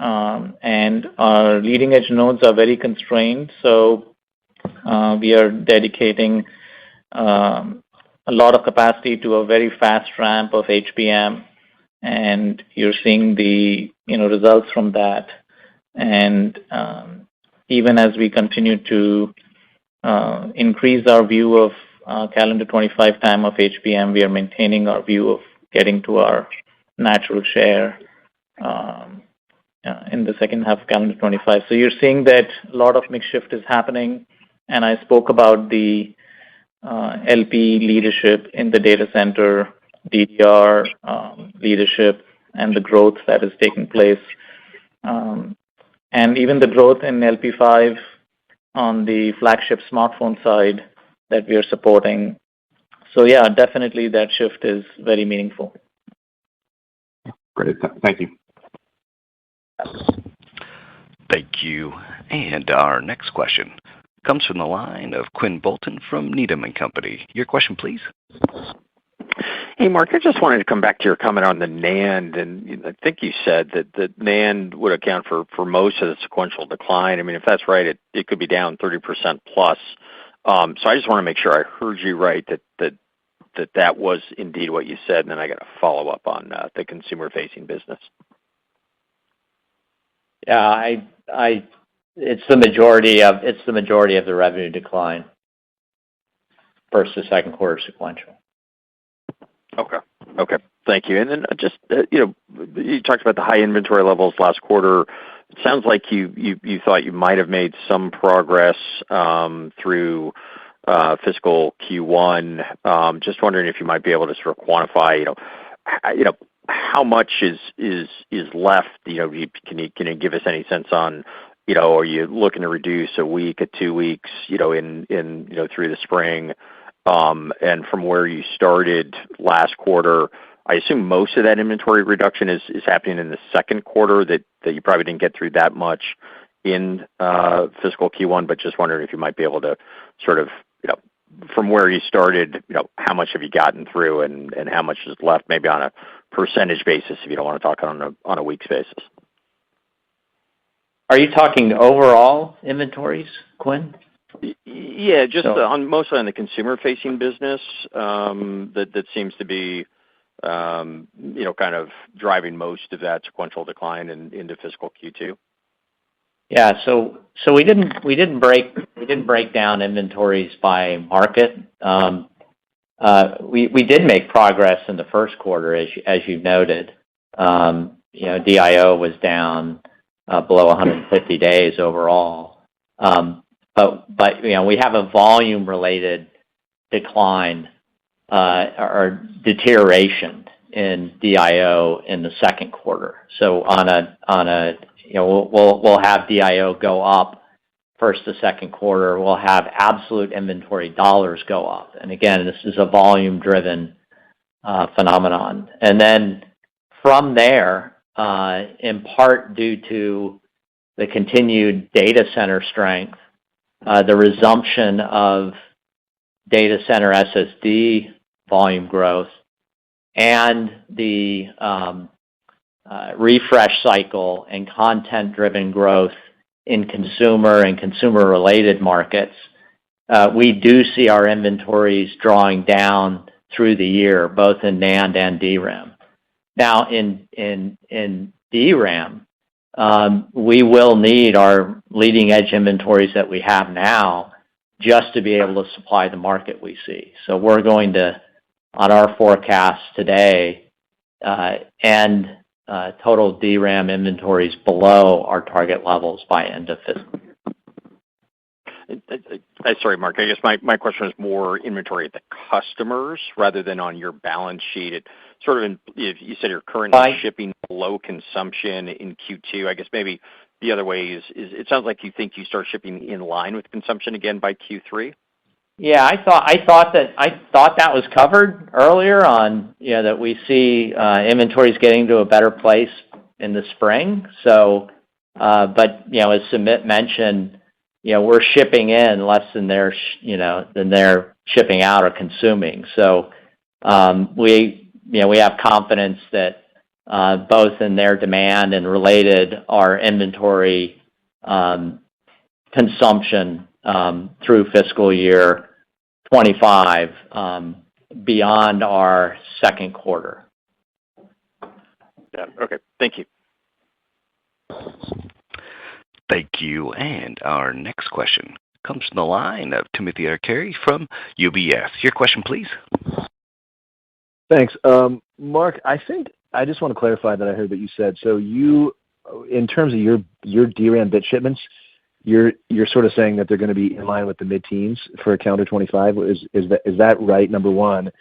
and our leading edge nodes are very constrained. So we are dedicating a lot of capacity to a very fast ramp of HBM, and you're seeing the results from that. And even as we continue to increase our view of calendar 25 TAM of HBM, we are maintaining our view of getting to our natural share in the second half of calendar 25. So you're seeing that a lot of mix shift is happening, and I spoke about the LP leadership in the data center, DDR leadership, and the growth that is taking place. And even the growth in LP5 on the flagship smartphone side that we are supporting. So yeah, definitely that shift is very meaningful. Great. Thank you. Thank you. And our next question comes from the line of Quinn Bolton from Needham & Company. Your question, please. Hey, Mark, I just wanted to come back to your comment on the NAND, and I think you said that NAND would account for most of the sequential decline. If that's right, it could be down 30% plus. So I just want to make sure I heard you right, that was indeed what you said, and then I got a follow-up on the consumer-facing business. Yeah, it's the majority of the revenue decline versus second quarter sequential. Okay. Thank you. And then just you talked about the high inventory levels last quarter. It sounds like you thought you might have made some progress through fiscal Q1. Just wondering if you might be able to sort of quantify, how much is left. Can you give us any sense on, are you looking to reduce a week, 2 weeks, in through the spring? And from where you started last quarter, I assume most of that inventory reduction is happening in the second quarter, that you probably didn't get through that much in fiscal Q1, but just wondering if you might be able to sort of, from where you started, how much have you gotten through and how much is left, maybe on a percentage basis, if you don't want to talk on a week's basis. Are you talking overall inventories, Quinn? Yeah, just mostly on the consumer-facing business, that seems to be kind of driving most of that sequential decline into fiscal Q2? Yeah. So we didn't break down inventories by market. We did make progress in the first quarter, as you noted. DIO was down below 150 days overall. But we have a volume-related decline or deterioration in DIO in the second quarter. So we'll have DIO go up first to second quarter. We'll have absolute inventory dollars go up. And again, this is a volume-driven phenomenon. And then from there, in part due to the continued data center strength, the resumption of data center SSD volume growth, and the refresh cycle and content-driven growth in consumer and consumer-related markets, we do see our inventories drawing down through the year, both in NAND and DRAM. Now, in DRAM, we will need our leading-edge inventories that we have now just to be able to supply the market we see. So we're going to, on our forecast today, end total DRAM inventories below our target levels by end of fiscal year. Sorry, Mark. I guess my question is more inventory at the customers rather than on your balance sheet. It sort of, you said you're currently shipping below consumption in Q2. I guess maybe the other way is it sounds like you think you start shipping in line with consumption again by Q3. Yeah, I thought that was covered earlier on. That we see inventories getting to a better place in the spring. So, but as Sumit mentioned, we're shipping in less than they're shipping out or consuming. So we have confidence that both in their demand and related our inventory consumption through fiscal year 25 beyond our second quarter. Yeah. Okay. Thank you. Thank you. And our next question comes from the line of Timothy Arcuri from UBS. Your question, please. Thanks. Mark, I think I just want to clarify that I heard what you said. So in terms of your DRAM bit shipments, you're sort of saying that they're going to be in line with the mid-teens for calendar 25. Is that right, number one?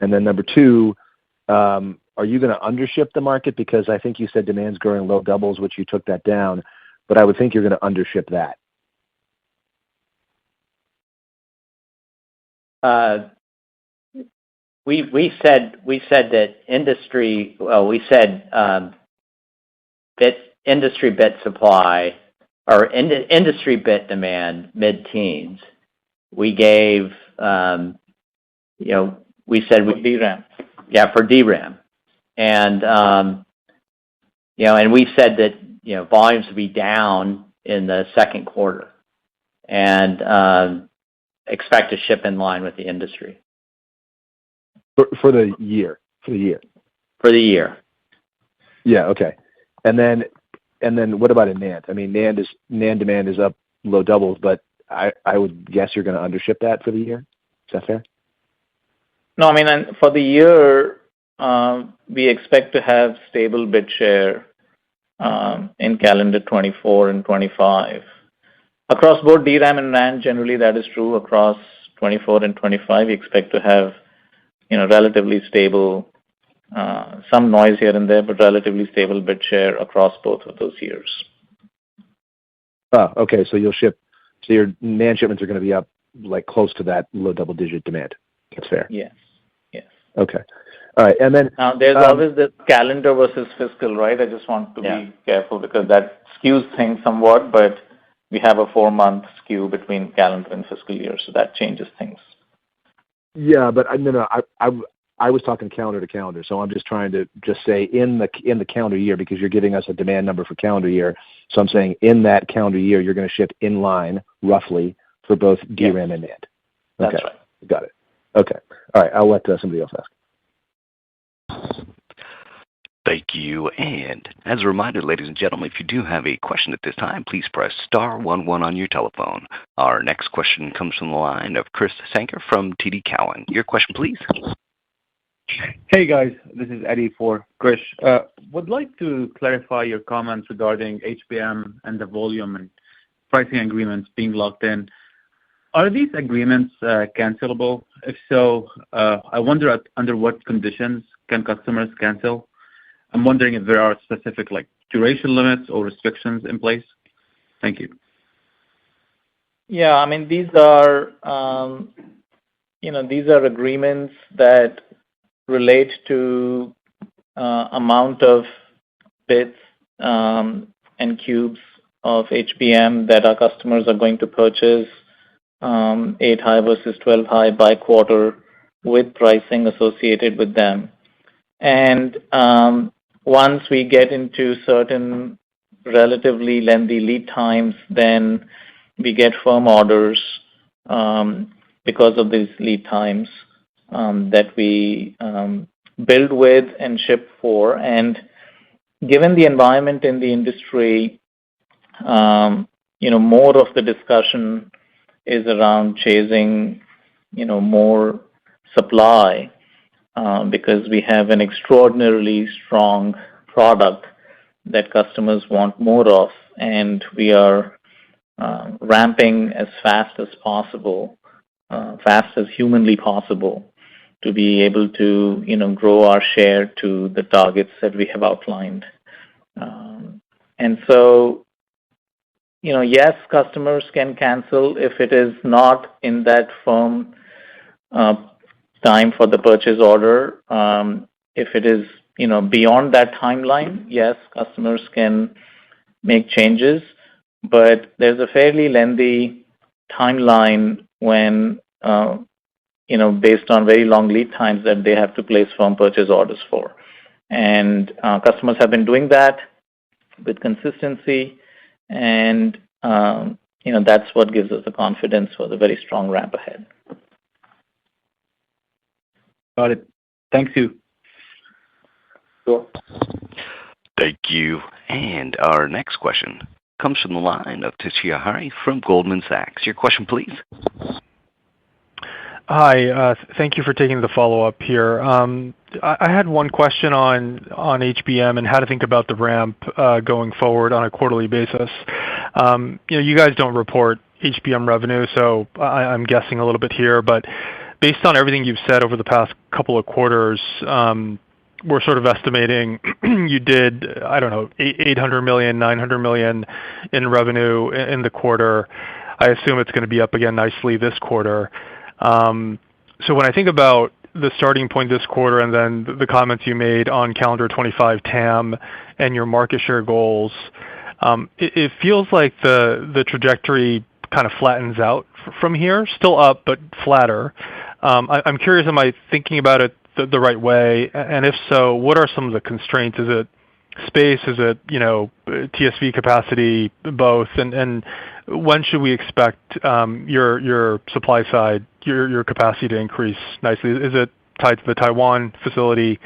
And then number two, are you going to undership the market? Because I think you said demand's growing low doubles, which you took that down, but I would think you're going to undership that. We said that industry bit supply or industry bit demand mid-teens. We gave we said for DRAM. Yeah, for DRAM, and and we said that volumes would be down in the second quarter, and expect to ship in line with the industry. For the year. For the year. Yeah. Okay. And then what about in NAND? I mean, NAND demand is up low doubles, but I would guess you're going to undership that for the year. Is that fair? No, I mean, and for the year, we expect to have stable bit share in calendar 24 and 25. Across both DRAM and NAND, generally that is true. Across 24 and 25, we expect to have relatively stable, some noise here and there, but relatively stable bit share across both of those years. Oh, okay. So your NAND shipments are going to be up like close to that low double-digit demand. That's fair. Yes. Yes. Okay. All right. And then now there's always the calendar versus fiscal, right? I just want to be careful because that skews things somewhat, but we have a 4-month skew between calendar and fiscal year, so that changes things. Yeah, but I was talking calendar to calendar, so I'm just trying to say in the calendar year, because you're giving us a demand number for calendar year. So I'm saying in that calendar year, you're going to ship in line roughly for both DRAM and NAND. Okay. That's right. Got it. Okay. All right. I'll let somebody else ask. Thank you. And as a reminder, ladies and gentlemen, if you do have a question at this time, please press star 11 on your telephone. Our next question comes from the line of Chris Sanker from TD Cowen. Your question, please. Hey, guys. This is Eddie for Krish. Would like to clarify your comments regarding HBM and the volume and pricing agreements being locked in. Are these agreements cancelable? If so, I wonder under what conditions can customers cancel? I'm wondering if there are specific duration limits or restrictions in place. Thank you. Yeah, I mean, these are agreements that relate to amount of bits and cubes of HBM that our customers are going to purchase 8 high versus 12 high by quarter with pricing associated with them. And once we get into certain relatively lengthy lead times, then we get firm orders because of these lead times that we build with and ship for. And given the environment in the industry, more of the discussion is around chasing, more supply because we have an extraordinarily strong product that customers want more of, and we are ramping as fast as possible, fast as humanly possible, to be able to, grow our share to the targets that we have outlined. And so, yes, customers can cancel if it is not in that firm time for the purchase order. If it is, beyond that timeline, yes, customers can make changes, but there's a fairly lengthy timeline when, based on very long lead times that they have to place firm purchase orders for. And customers have been doing that with consistency, and that's what gives us the confidence for the very strong ramp ahead. Got it. Thank you. Sure. Thank you. And our next question comes from the line of Toshiya Hari from Goldman Sachs. Your question, please. Hi. Thank you for taking the follow-up here. I had one question on HBM and how to think about the ramp going forward on a quarterly basis. You guys don't report HBM revenue, so I'm guessing a little bit here, but based on everything you've said over the past couple of quarters, we're sort of estimating you did, I don't know, $800 million, $900 million in revenue in the quarter. I assume it's going to be up again nicely this quarter. So when I think about the starting point this quarter and then the comments you made on calendar 25 TAM and your market share goals, it feels like the trajectory kind of flattens out from here, still up but flatter. I'm curious, am I thinking about it the right way? And if so, what are some of the constraints? Is it space? Is it TSV capacity? Both? And when should we expect your supply side, your capacity to increase nicely? Is it tied to the Taiwan facility?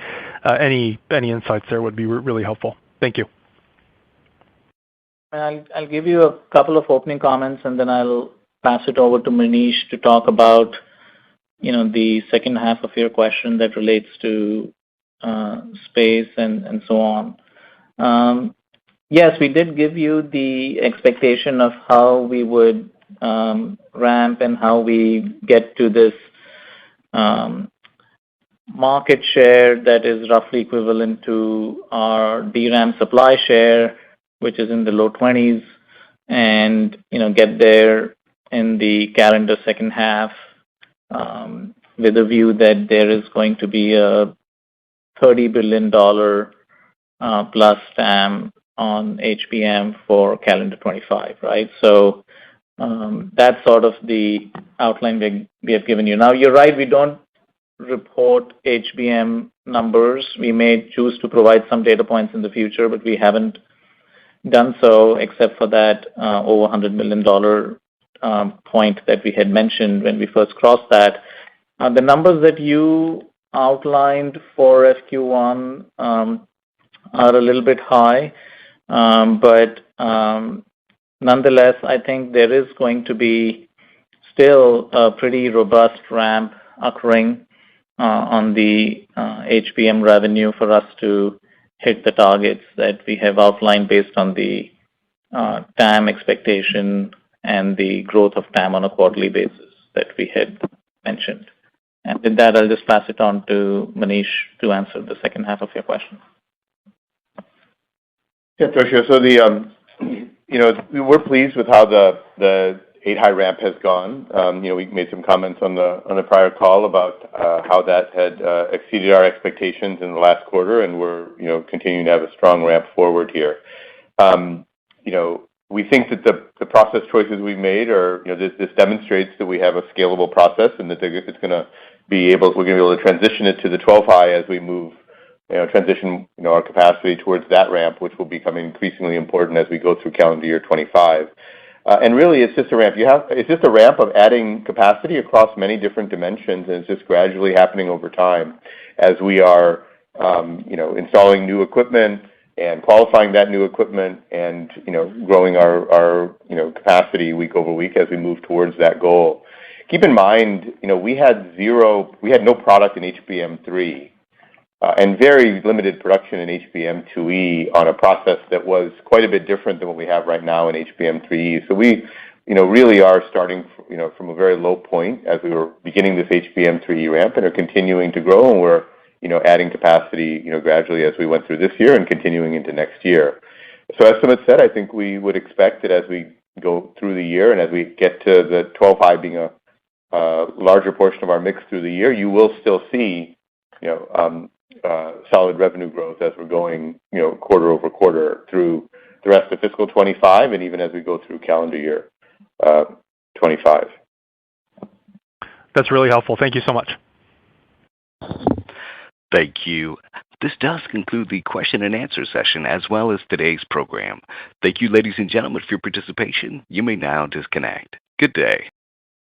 Any insights there would be really helpful. Thank you. I'll give you a couple of opening comments, and then I'll pass it over to Manish to talk about the second half of your question that relates to space and so on. Yes, we did give you the expectation of how we would ramp and how we get to this market share that is roughly equivalent to our DRAM supply share, which is in the low 20s, and get there in the calendar second half with a view that there is going to be a $30 billion plus TAM on HBM for calendar 25, right? So that's sort of the outline we have given you. Now, you're right, we don't report HBM numbers. We may choose to provide some data points in the future, but we haven't done so except for that over $100 million point that we had mentioned when we first crossed that. The numbers that you outlined for FQ1 are a little bit high. But nonetheless, I think there is going to be still a pretty robust ramp occurring on the HBM revenue for us to hit the targets that we have outlined based on the TAM expectation and the growth of TAM on a quarterly basis that we had mentioned. And with that, I'll just pass it on to Manish to answer the second half of your question. Yeah, Toshiya. So we're pleased with how the 8-high ramp has gone. We made some comments on the prior call about how that had exceeded our expectations in the last quarter, and we're continuing to have a strong ramp forward here. We think that the process choices we've made are this demonstrates that we have a scalable process, and that we're going to be able to transition it to the 12-high as we move. Transition our capacity towards that ramp, which will become increasingly important as we go through calendar year 25. And really, it's just a ramp. It's just a ramp of adding capacity across many different dimensions, and it's just gradually happening over time as we are, installing new equipment and qualifying that new equipment, and growing our capacity week over week as we move towards that goal. Keep in mind, we had no product in HBM3. And very limited production in HBM2E on a process that was quite a bit different than what we have right now in HBM3E. So we, really are starting, from a very low point as we were beginning this HBM3E ramp, and are continuing to grow, and we're, adding capacity, gradually as we went through this year and continuing into next year. So as Sumit said, I think we would expect that as we go through the year and as we get to the 12-high being a larger portion of our mix through the year, you will still see, solid revenue growth as we're going, quarter over quarter through the rest of fiscal 25, and even as we go through calendar year 25. That's really helpful. Thank you so much. Thank you. This does conclude the question and answer session as well as today's program. Thank you, ladies and gentlemen, for your participation. You may now disconnect. Good day.